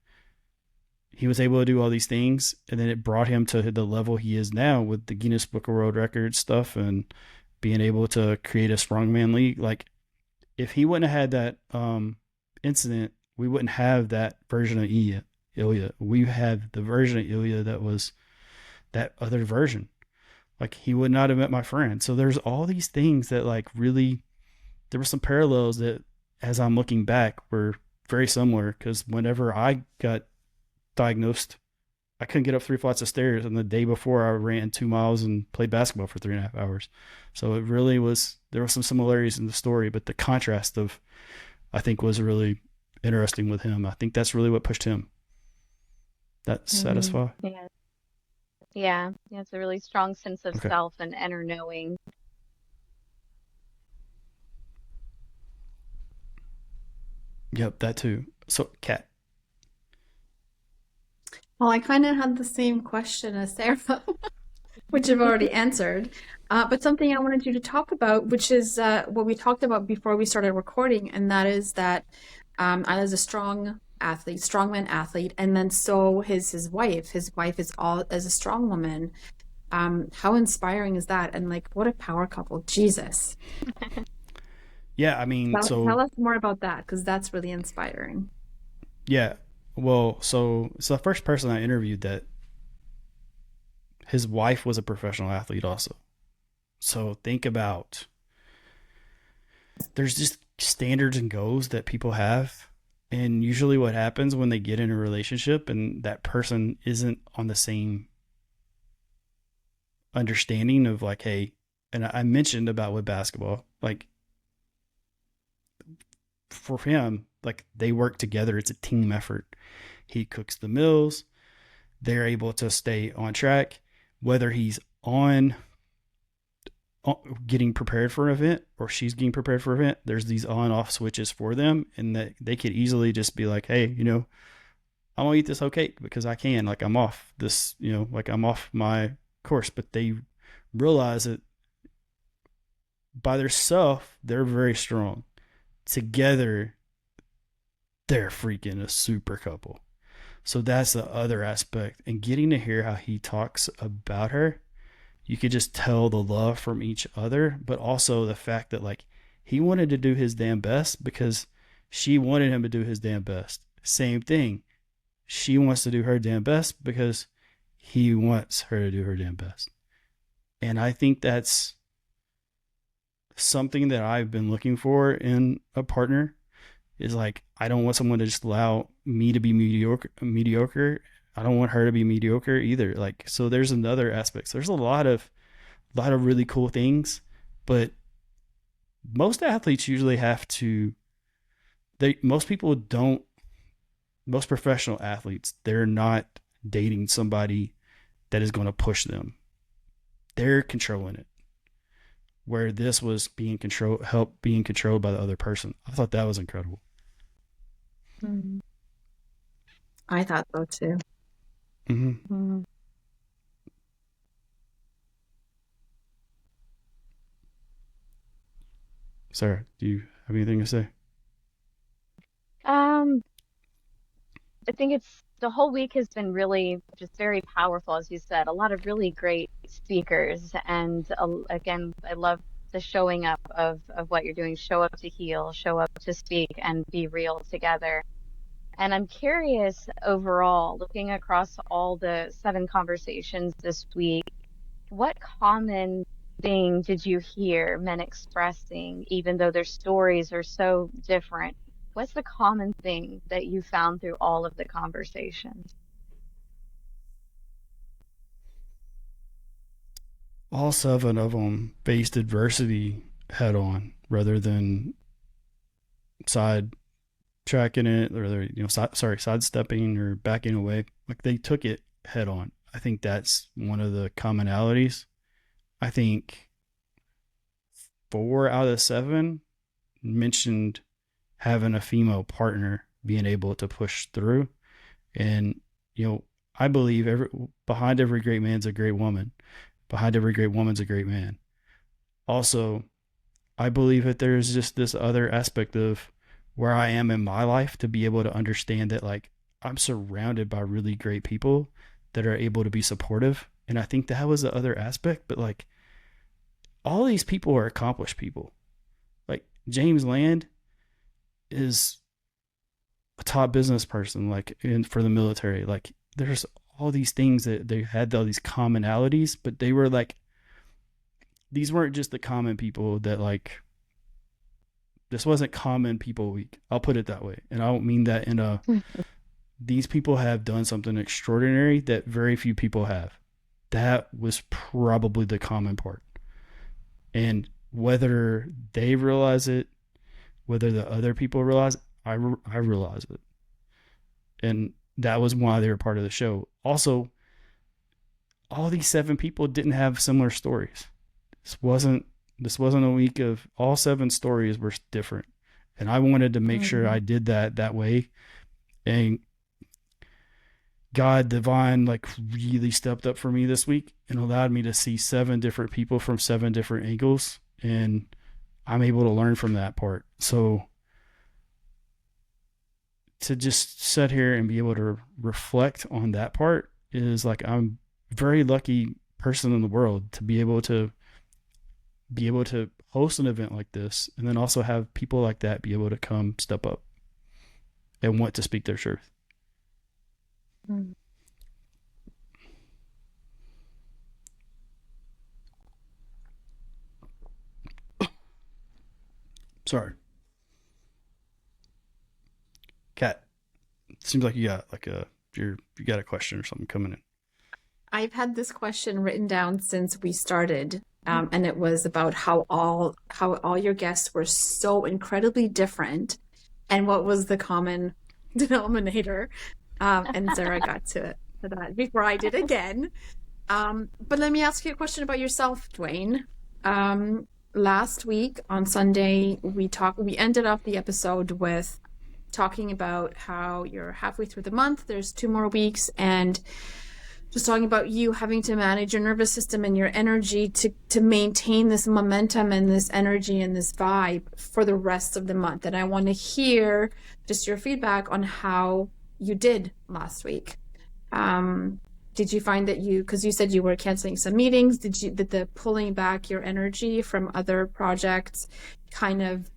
he was able to do all these things, and then it brought him to the level he is now with the Guinness Book of World Records stuff and being able to create a strongman league. Like, if he wouldn't have had that incident, we wouldn't have that version of Ilya. We have the version of Ilya that was that other version. Like, he would not have met my friend. So there's all these things that like really, there were some parallels that as I'm looking back were very similar because whenever I got diagnosed, I couldn't get up 3 flights of stairs, and the day before I ran 2 miles and played basketball for 3.5 hours. So it really was, there were some similarities in the story, but the contrast of, I think, was really interesting with him. I think that's really what pushed him. That satisfy? Yeah. Yeah. Yeah. It's a really strong sense of Okay. self and inner knowing. Yep, that too. So, Kat. Well, I kind of had the same question as Sarah, which I've already answered. But something I wanted you to talk about, which is what we talked about before we started recording, and that is that I was a strong athlete, strongman athlete, and then so his wife. His wife is all as a strong woman. How inspiring is that? And like, what a power couple, Jesus. Yeah, I mean, Tell us more about that because that's really inspiring. yeah. Well, so it's the first person I interviewed that his wife was a professional athlete also. So think about, there's just standards and goals that people have. And usually what happens when they get in a relationship and that person isn't on the same understanding of like, hey, and I mentioned about with basketball, like for him, like they work together. It's a team effort. He cooks the meals. They're able to stay on track, whether he's on getting prepared for an event or she's getting prepared for an event. There's these on off switches for them, and that they could easily just be like, hey, I want to eat this whole cake because I can. Like, I'm off this, like I'm off my course. But they realize that by themselves, they're very strong. Together, they're freaking a super couple. So that's the other aspect. And getting to hear how he talks about her, you could just tell the love from each other, but also the fact that like he wanted to do his damn best because she wanted him to do his damn best. Same thing. She wants to do her damn best because he wants her to do her damn best. And I think that's something that I've been looking for in a partner is like, I don't want someone to just allow me to be mediocre. I don't want her to be mediocre either. Like, so there's another aspect. So there's a lot of really cool things, but most athletes usually have to, most people don't, most professional athletes, they're not dating somebody that is going to push them. They're controlling it. Where this was being controlled by the other person. I thought that was incredible. I thought so too. Sarah, do you have anything to say? Um, I think it's the whole week has been really just very powerful, as you said. A lot of really great speakers, and again, I love the showing up of what you're doing. Show up to heal, show up to speak, and be real together. And I'm curious overall, looking across all the 7 conversations this week, what common thing did you hear men expressing, even though their stories are so different? What's the common thing that you found through all of the conversations? All 7 of them faced adversity head on rather than side tracking it, or they're, sidestepping or backing away. Like, they took it head on. I think that's one of the commonalities. I think 4 out of 7 mentioned having a female partner, being able to push through. And, I believe behind every great man's a great woman. Behind every great woman's a great man. Also, I believe that there's just this other aspect of where I am in my life to be able to understand that, like, I'm surrounded by really great people that are able to be supportive. And I think that was the other aspect. But, like, all these people are accomplished people. Like, James Land is a top business person, like, for the military. Like, there's all these things that they had, all these commonalities, but they were like, these weren't just the common people that, like, this wasn't common people week. I'll put it that way. And I don't mean that in a, these people have done something extraordinary that very few people have. That was probably the common part. And whether they realize it, whether the other people realize it, I realize it. And that was why they were part of the show. Also, all these 7 people didn't have similar stories. This wasn't a week of all 7 stories were different. And I wanted to make sure I did that way. And God divine, like, really stepped up for me this week and allowed me to see 7 different people from 7 different angles. And I'm able to learn from that part. So to just sit here and be able to reflect on that part is like, I'm a very lucky person in the world to be able to host an event like this, and then also have people like that be able to come step up and want to speak their truth. Sorry. Kat, it seems like you got you got a question or something coming in. I've had this question written down since we started, and it was about how all your guests were so incredibly different, and what was the common denominator. And Sarah got to that before I did again. But let me ask you a question about yourself, Dwayne. Last week on Sunday, we ended off the episode with talking about how you're halfway through the month. There's 2 more weeks, and just talking about you having to manage your nervous system and your energy to maintain this momentum and this energy and this vibe for the rest of the month. And I want to hear just your feedback on how you did last week. Did you find that because you said you were canceling some meetings, did the pulling back your energy from other projects kind of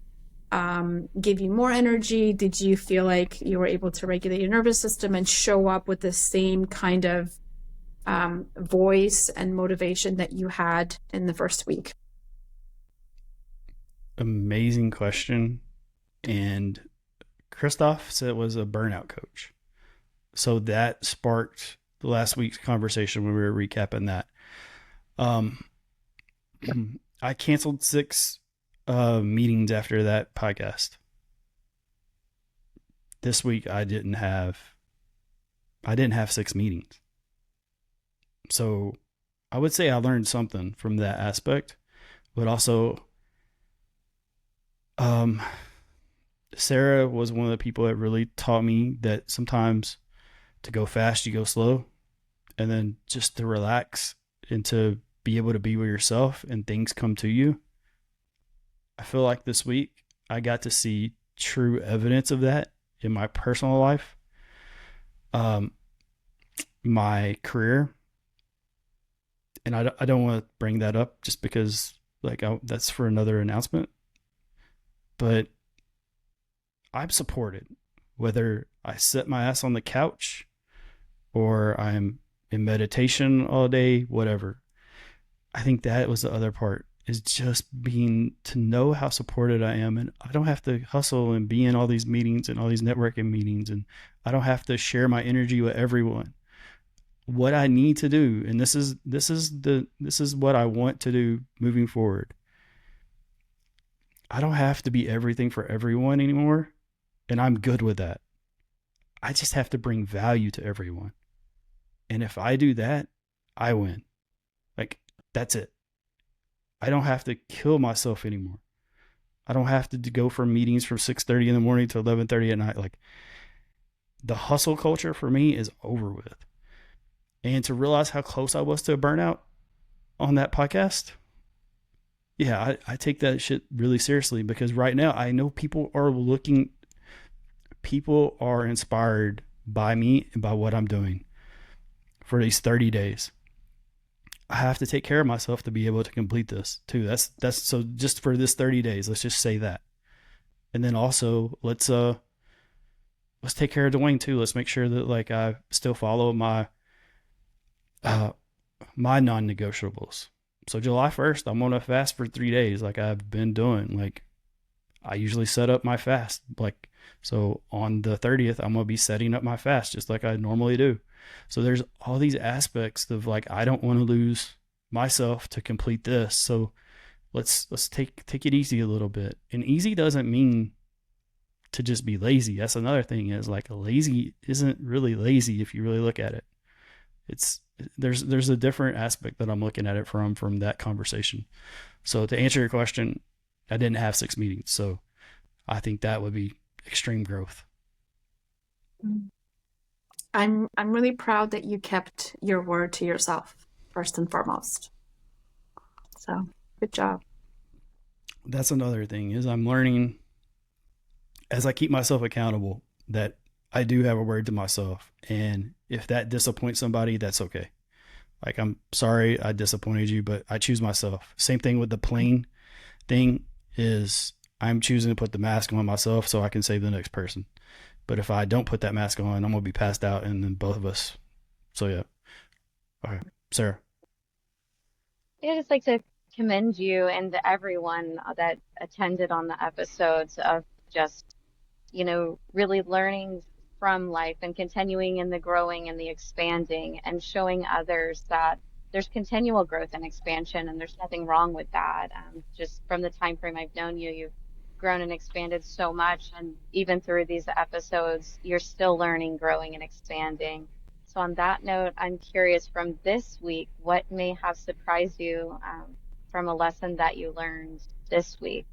give you more energy? Did you feel like you were able to regulate your nervous system and show up with the same kind of voice and motivation that you had in the first week? Amazing question. And Christoph said it was a burnout coach. So that sparked the last week's conversation when we were recapping that. I canceled 6 meetings after that podcast. This week I didn't have 6 meetings. So I would say I learned something from that aspect, but also Sarah was one of the people that really taught me that sometimes to go fast, you go slow, and then just to relax and to be able to be with yourself and things come to you. I feel like this week I got to see true evidence of that in my personal life, my career. And I don't want to bring that up just because that's for another announcement, but I'm supported whether I sit my ass on the couch or I'm in meditation all day, whatever. I think that was the other part, is just being to know how supported I am. And I don't have to hustle and be in all these meetings and all these networking meetings. And I don't have to share my energy with everyone. What I need to do, and this is what I want to do moving forward. I don't have to be everything for everyone anymore. And I'm good with that. I just have to bring value to everyone. And if I do that, I win. Like, that's it. I don't have to kill myself anymore. I don't have to go for meetings from 6:30 in the morning to 11:30 at night. Like, the hustle culture for me is over with. And to realize how close I was to a burnout on that podcast, yeah, I take that shit really seriously, because right now I know people are inspired by me and by what I'm doing for these 30 days. I have to take care of myself to be able to complete this too. That's so just for this 30 days, let's just say that. And then also let's take care of Dwayne too. Let's make sure that like I still follow my non-negotiables. So July 1st, I'm on a fast for 3 days like I've been doing. Like, I usually set up my fast. Like, so on the 30th, I'm going to be setting up my fast just like I normally do. So there's all these aspects of like, I don't want to lose myself to complete this. So let's take it easy a little bit. And easy doesn't mean to just be lazy. That's another thing, is like lazy isn't really lazy if you really look at it. There's a different aspect that I'm looking at it from that conversation. So to answer your question, I didn't have 6 meetings. So I think that would be extreme growth. I'm really proud that you kept your word to yourself, first and foremost. So good job. That's another thing, is I'm learning as I keep myself accountable that I do have a word to myself. And if that disappoints somebody, that's okay. Like, I'm sorry I disappointed you, but I choose myself. Same thing with the plane thing, is I'm choosing to put the mask on myself so I can save the next person. But if I don't put that mask on, I'm going to be passed out, and then both of us. So yeah. Okay. Sarah. I'd just like to commend you and everyone that attended on the episodes of just, really learning from life and continuing in the growing and the expanding, and showing others that there's continual growth and expansion, and there's nothing wrong with that. Just from the time frame I've known you, you've grown and expanded so much, and even through these episodes, you're still learning, growing, and expanding. So on that note, I'm curious, from this week, what may have surprised you from a lesson that you learned this week?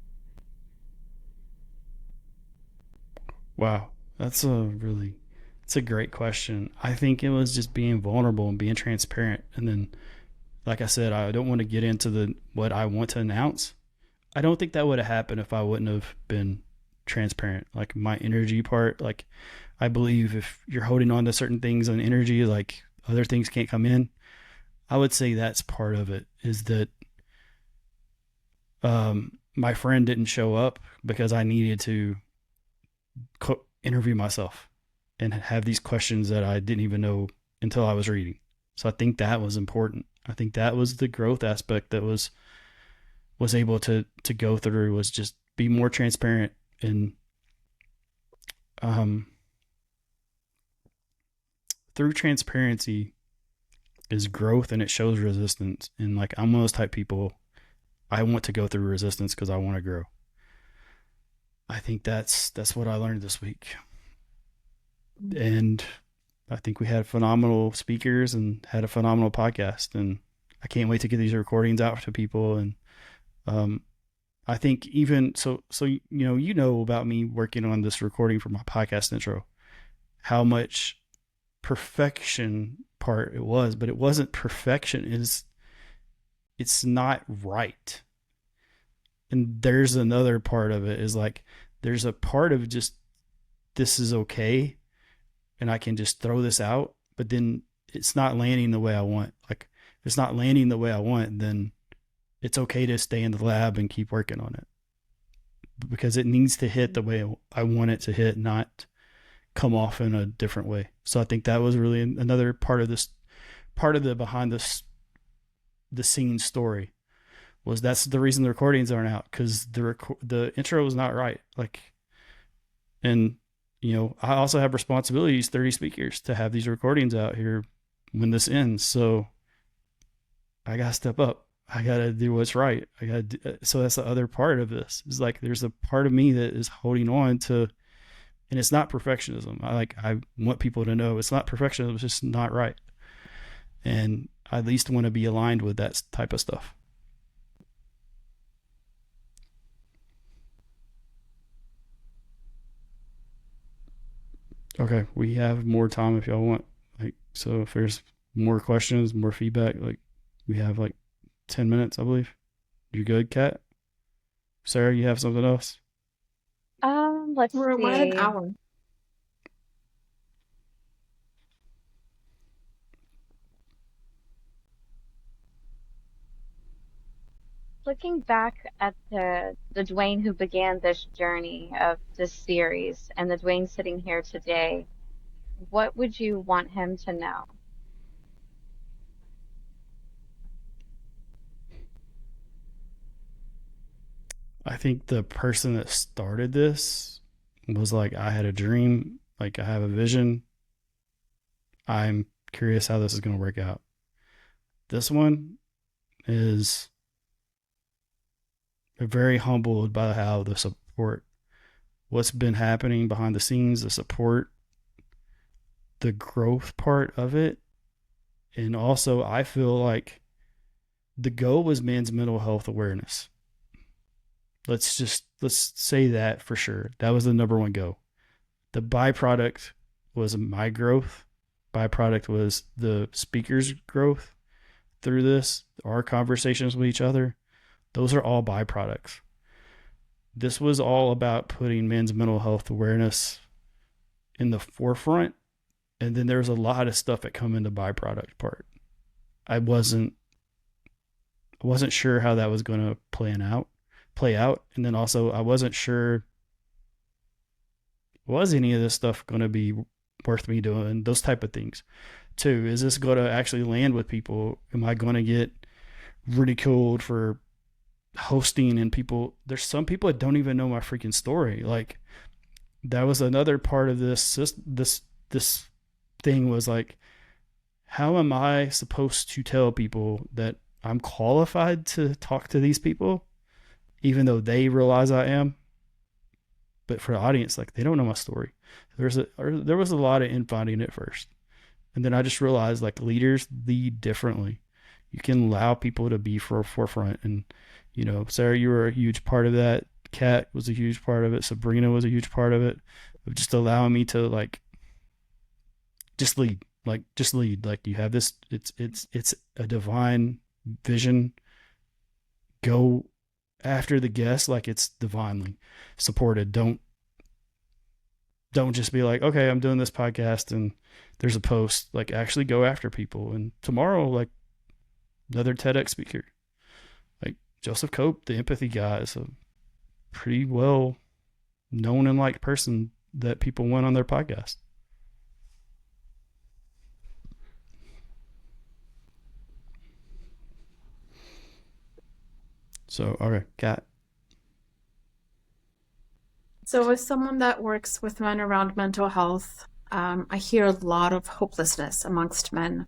Wow. It's a great question. I think it was just being vulnerable and being transparent. And then, like I said, I don't want to get into what I want to announce. I don't think that would have happened if I wouldn't have been transparent. Like, my energy part, like, I believe if you're holding on to certain things on energy, like other things can't come in. I would say that's part of it, is that my friend didn't show up because I needed to interview myself and have these questions that I didn't even know until I was reading. So I think that was important. I think that was the growth aspect that was able to go through, was just be more transparent. And through transparency is growth, and it shows resistance. And like, I'm one of those type people, I want to go through resistance because I want to grow. I think that's what I learned this week. And I think we had phenomenal speakers and had a phenomenal podcast, and I can't wait to get these recordings out to people. And I think even so about me working on this recording for my podcast intro, how much perfection part it was, but it wasn't perfection. It's not right. And there's another part of it is like, there's a part of just, this is okay. And I can just throw this out, but then it's not landing the way I want. Like, if it's not landing the way I want, then it's okay to stay in the lab and keep working on it, because it needs to hit the way I want it to hit, not come off in a different way. So I think that was really another part of this, part of the behind the scenes story, was that's the reason the recordings aren't out, because the intro was not right. Like, and I also have responsibilities, 30 speakers, to have these recordings out here when this ends. So I gotta step up. I gotta do what's right. So that's the other part of this. Is like, there's a part of me that is holding on to, and it's not perfectionism. I want people to know it's not perfectionism. It's just not right. And I at least want to be aligned with that type of stuff. Okay, we have more time if y'all want. So if there's more questions, more feedback, we have 10 minutes, I believe. You good, Kat? Sarah, you have something else? Let's We're see. at an hour. Looking back at the Dwayne who began this journey of this series and the Dwayne sitting here today, what would you want him to know? I think the person that started this was like, I had a dream, I have a vision. I'm curious how this is going to work out. This one is very humbled by how the support, what's been happening behind the scenes, the support, the growth part of it. And also, I feel like the goal was men's mental health awareness. Let's say that for sure. That was the number one goal. The byproduct was my growth. Byproduct was the speaker's growth through this, our conversations with each other. Those are all byproducts. This was all about putting men's mental health awareness in the forefront. And then there's a lot of stuff that come into byproduct part. I wasn't sure how that was going to play out. And then also I wasn't sure, was any of this stuff going to be worth me doing? Those type of things too. Is this going to actually land with people? Am I going to get ridiculed for hosting? And there's some people that don't even know my freaking story. Like, that was another part of this thing, was like, how am I supposed to tell people that I'm qualified to talk to these people, even though they realize I am? But for the audience, they don't know my story. There was a lot of infighting at first. And then I just realized, leaders lead differently. You can allow people to be forefront. And, Sarah, you were a huge part of that. Kat was a huge part of it. Sabrina was a huge part of it. Of just allowing me to just lead. You have this, it's a divine vision. Go after the guest it's divinely supported. Don't just be like, okay, I'm doing this podcast and there's a post. Actually go after people. And tomorrow, another TEDx speaker, Joseph Cope, the empathy guy, is a pretty well known and liked person that people want on their podcast. So, okay, Kat. So as someone that works with men around mental health, I hear a lot of hopelessness amongst men,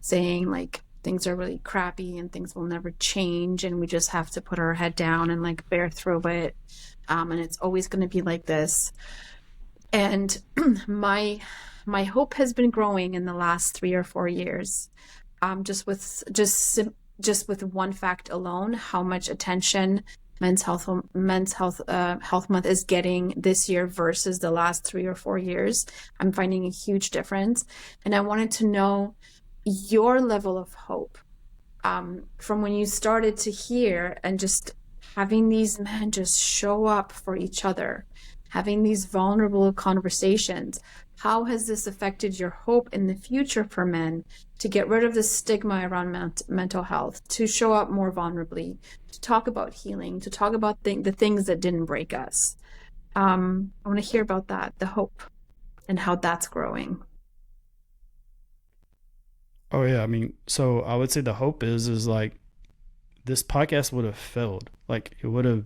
saying things are really crappy and things will never change and we just have to put our head down and bear through it. And it's always going to be like this. And my hope has been growing in the last 3 or 4 years. Just with one fact alone, how much attention Men's Health Month is getting this year versus the last 3 or 4 years. I'm finding a huge difference. And I wanted to know your level of hope from when you started to hear, and just having these men just show up for each other, having these vulnerable conversations. How has this affected your hope in the future for men to get rid of the stigma around mental health, to show up more vulnerably, to talk about healing, to talk about the things that didn't break us? I want to hear about that, the hope, and how that's growing. Oh yeah, I mean, so I would say the hope is like this podcast would have failed. Like it would have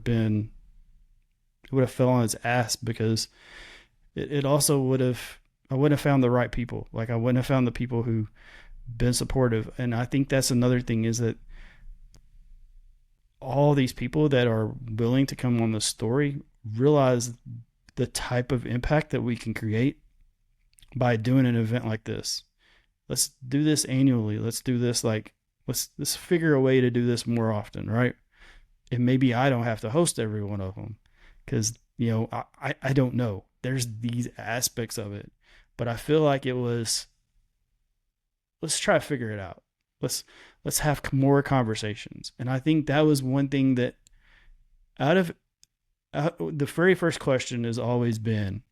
fell on its ass because it also I wouldn't have found the right people. Like I wouldn't have found the people who been supportive. And I think that's another thing is that all these people that are willing to come on the story realize the type of impact that we can create by doing an event like this. Let's do this annually. Let's do this let's figure a way to do this more often, right? And maybe I don't have to host every one of them because, I don't know. There's these aspects of it, but I feel like it was, let's try to figure it out. Let's have more conversations. And I think that was one thing that the very first question has always been,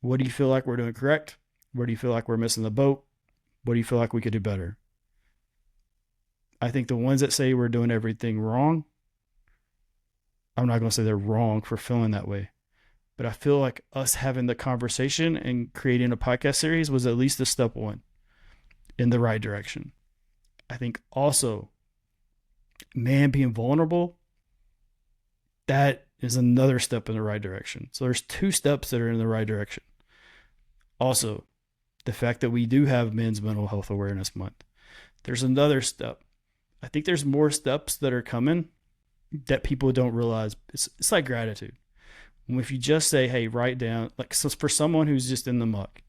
what do you feel like we're doing correct? Where do you feel like we're missing the boat? What do you feel like we could do better? I think the ones that say we're doing everything wrong, I'm not going to say they're wrong for feeling that way, but I feel like us having the conversation and creating a podcast series was at least a step one in the right direction. I think also, man, being vulnerable, that is another step in the right direction. So there's 2 steps that are in the right direction. Also, the fact that we do have Men's Mental Health Awareness Month. There's another step. I think there's more steps that are coming that people don't realize. It's like gratitude. If you just say, hey, write down, like, so for someone who's just in the muck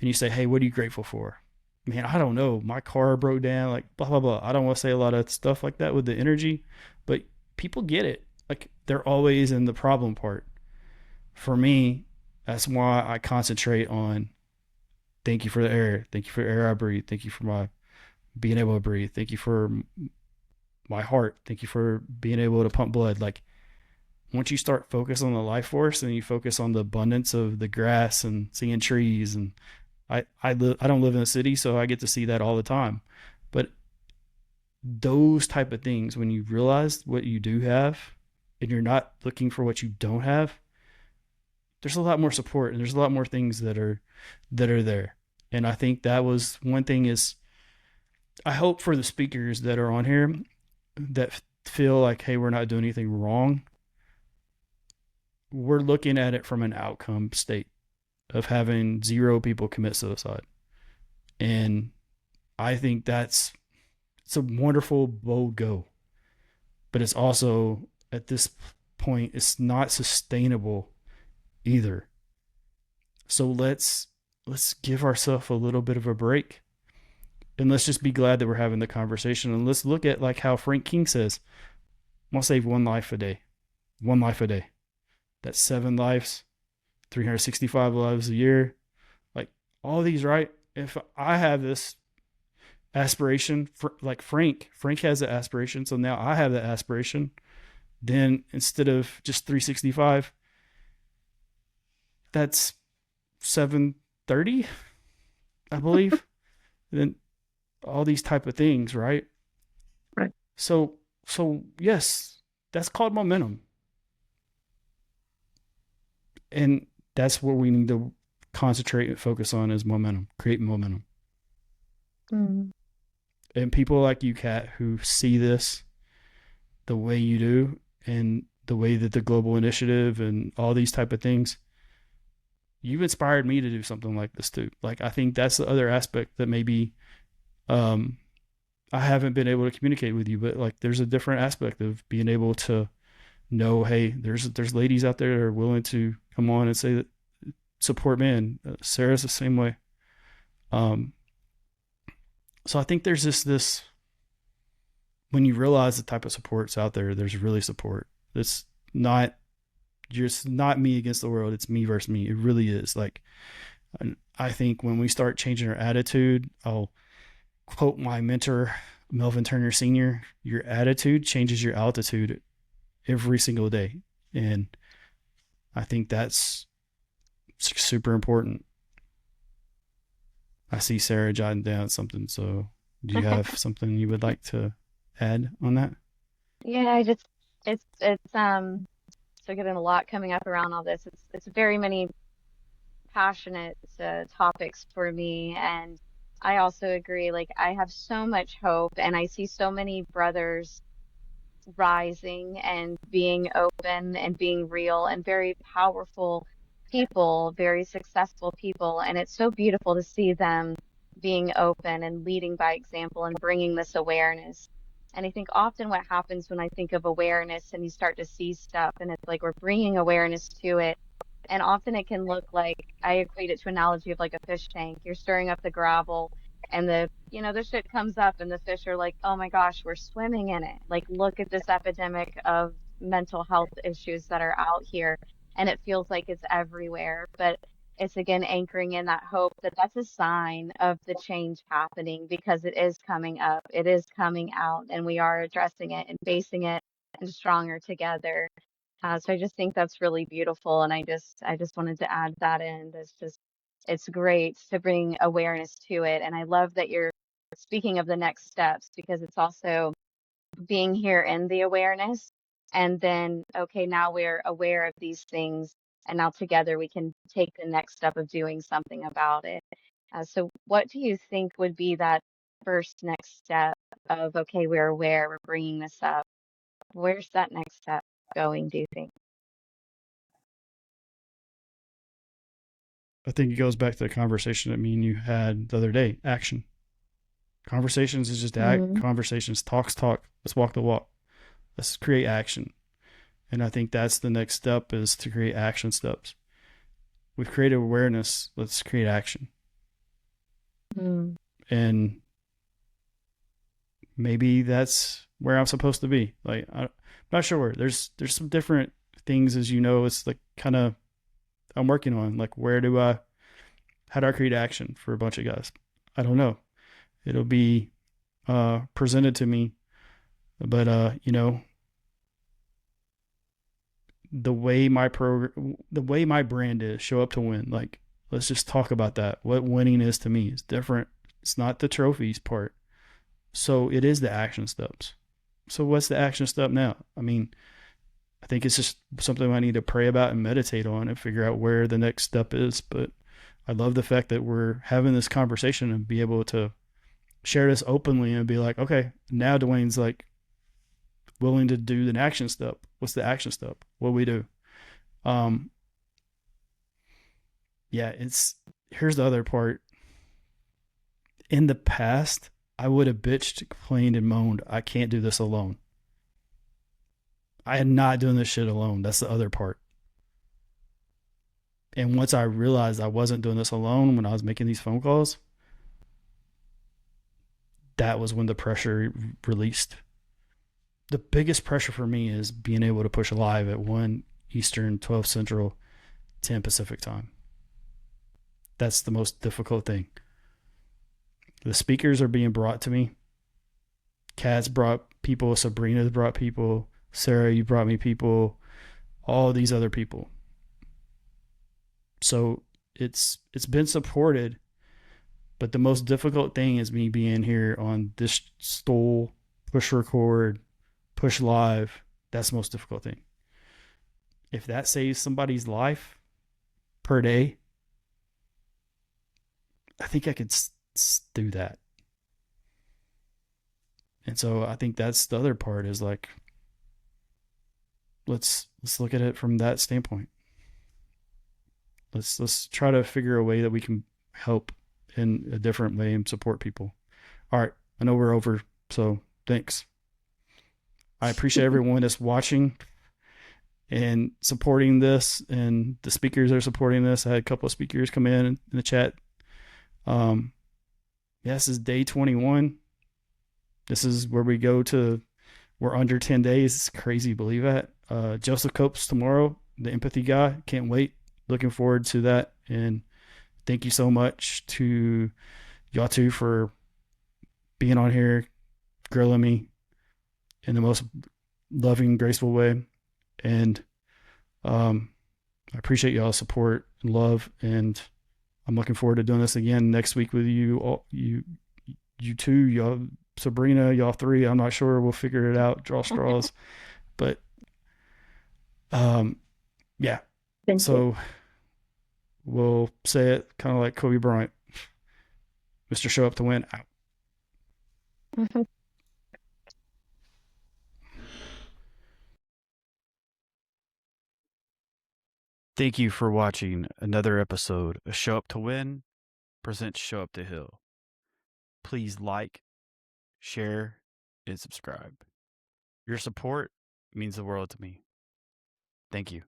and you say, hey, what are you grateful for? Man, I don't know. My car broke down, like blah, blah, blah. I don't want to say a lot of stuff like that with the energy, but people get it. Like they're always in the problem part. For me, that's why I concentrate on thank you for the air. Thank you for the air I breathe. Thank you for my being able to breathe. Thank you for my heart. Thank you for being able to pump blood. Like once you start focus on the life force and you focus on the abundance of the grass and seeing trees, and I don't live in a city, so I get to see that all the time. But those type of things, when you realize what you do have and you're not looking for what you don't have, there's a lot more support and there's a lot more things that are there. And I think that was one thing is I hope for the speakers that are on here that feel like, hey, we're not doing anything wrong. We're looking at it from an outcome state of having 0 people commit suicide. And I think it's a wonderful, bold goal. But it's also, at this point, it's not sustainable either. So let's give ourselves a little bit of a break. And let's just be glad that we're having the conversation. And let's look at like how Frank King says, I'm going to save 1 life a day. 1 life a day. That's 7 lives, 365 lives a year. Like all these, right? If I have this aspiration, like Frank has the aspiration. So now I have the aspiration. Then instead of just 365, that's 730, I believe. Then all these type of things, right? Right. So yes, that's called momentum. And that's what we need to concentrate and focus on is momentum, create momentum. Mm. And people like you, Kat, who see this the way you do and the way that the global initiative and all these type of things, you've inspired me to do something like this too. Like, I think that's the other aspect that maybe I haven't been able to communicate with you, but like there's a different aspect of being able to know, hey, there's ladies out there that are willing to come on and say that support men. Sarah's the same way. So I think there's this when you realize the type of support's out there, there's really support. It's not just not me against the world. It's me versus me. It really is. Like, I think when we start changing our attitude, I'll quote my mentor, Melvin Turner Sr., your attitude changes your altitude. every single day. And I think that's super important. I see Sarah jotting down something. So do you have something you would like to add on that? Yeah, I just it's so getting a lot coming up around all this. It's very many passionate topics for me, and I also agree. Like I have so much hope, and I see so many brothers rising and being open and being real and very powerful people, very successful people. And it's so beautiful to see them being open and leading by example and bringing this awareness. And I think often what happens when I think of awareness and you start to see stuff and it's like we're bringing awareness to it. And often it can look like I equate it to an analogy of like a fish tank. You're stirring up the gravel and the shit comes up and the fish are like, oh my gosh, we're swimming in it. Like, look at this epidemic of mental health issues that are out here. And it feels like it's everywhere. But it's again anchoring in that hope that that's a sign of the change happening because it is coming up, it is coming out, and we are addressing it and facing it and stronger together. So I just think that's really beautiful, and I just wanted to add that in. It's great to bring awareness to it, and I love that you're speaking of the next steps because it's also being here in the awareness, and then okay, now we're aware of these things, and now together we can take the next step of doing something about it. So what do you think would be that first next step of okay, we're aware, we're bringing this up? Where's that next step going, do you think? I think it goes back to the conversation that me and you had the other day. Action. Conversations is just act. Mm-hmm. Conversations, talks, talk. Let's walk the walk. Let's create action. And I think that's the next step is to create action steps. We've created awareness. Let's create action. Mm. And maybe that's where I'm supposed to be. Like, I'm not sure where. There's some different things, as you know, it's like kind of I'm working on. Like, how do I create action for a bunch of guys? I don't know. It'll be presented to me, but the way my brand is, show up to win. Like, let's just talk about that. What winning is to me is different. It's not the trophies part. So it is the action steps. So what's the action step now? I mean, I think it's just something I need to pray about and meditate on and figure out where the next step is. But I love the fact that we're having this conversation and be able to share this openly and be like, okay, now Dwayne's like willing to do the action step. What's the action step? What do we do? Yeah, here's the other part. In the past, I would have bitched, complained, and moaned. I can't do this alone. I am not doing this shit alone. That's the other part. And once I realized I wasn't doing this alone when I was making these phone calls, that was when the pressure released. The biggest pressure for me is being able to push live at 1 Eastern, 12 Central, 10 Pacific time. That's the most difficult thing. The speakers are being brought to me. Kat's brought people. Sabrina's brought people. Sarah, you brought me people. All these other people. So it's been supported, but the most difficult thing is me being here on this stool, push record, push live. That's the most difficult thing. If that saves somebody's life per day, I think I could do that. And so I think that's the other part is like, let's look at it from that standpoint. Let's try to figure a way that we can help in a different way and support people. All right. I know we're over, so thanks. I appreciate everyone that's watching and supporting this, and the speakers are supporting this. I had a couple of speakers come in the chat. This is day 21. This is where we're under 10 days. It's crazy, believe that. Joseph Copes tomorrow, the empathy guy. Can't wait. Looking forward to that. And thank you so much to y'all two for being on here, grilling me in the most loving, graceful way. And I appreciate y'all's support and love, and I'm looking forward to doing this again next week with you all, you two, y'all, Sabrina, y'all three. I'm not sure. We'll figure it out. Draw straws. But yeah. Thank So you. we'll say it kind of like Kobe Bryant. Mr. Show Up to Win out. Thank you for watching another episode of Show Up to Win presents ShowUp2Heal. Please like, share, and subscribe. Your support means the world to me. Thank you.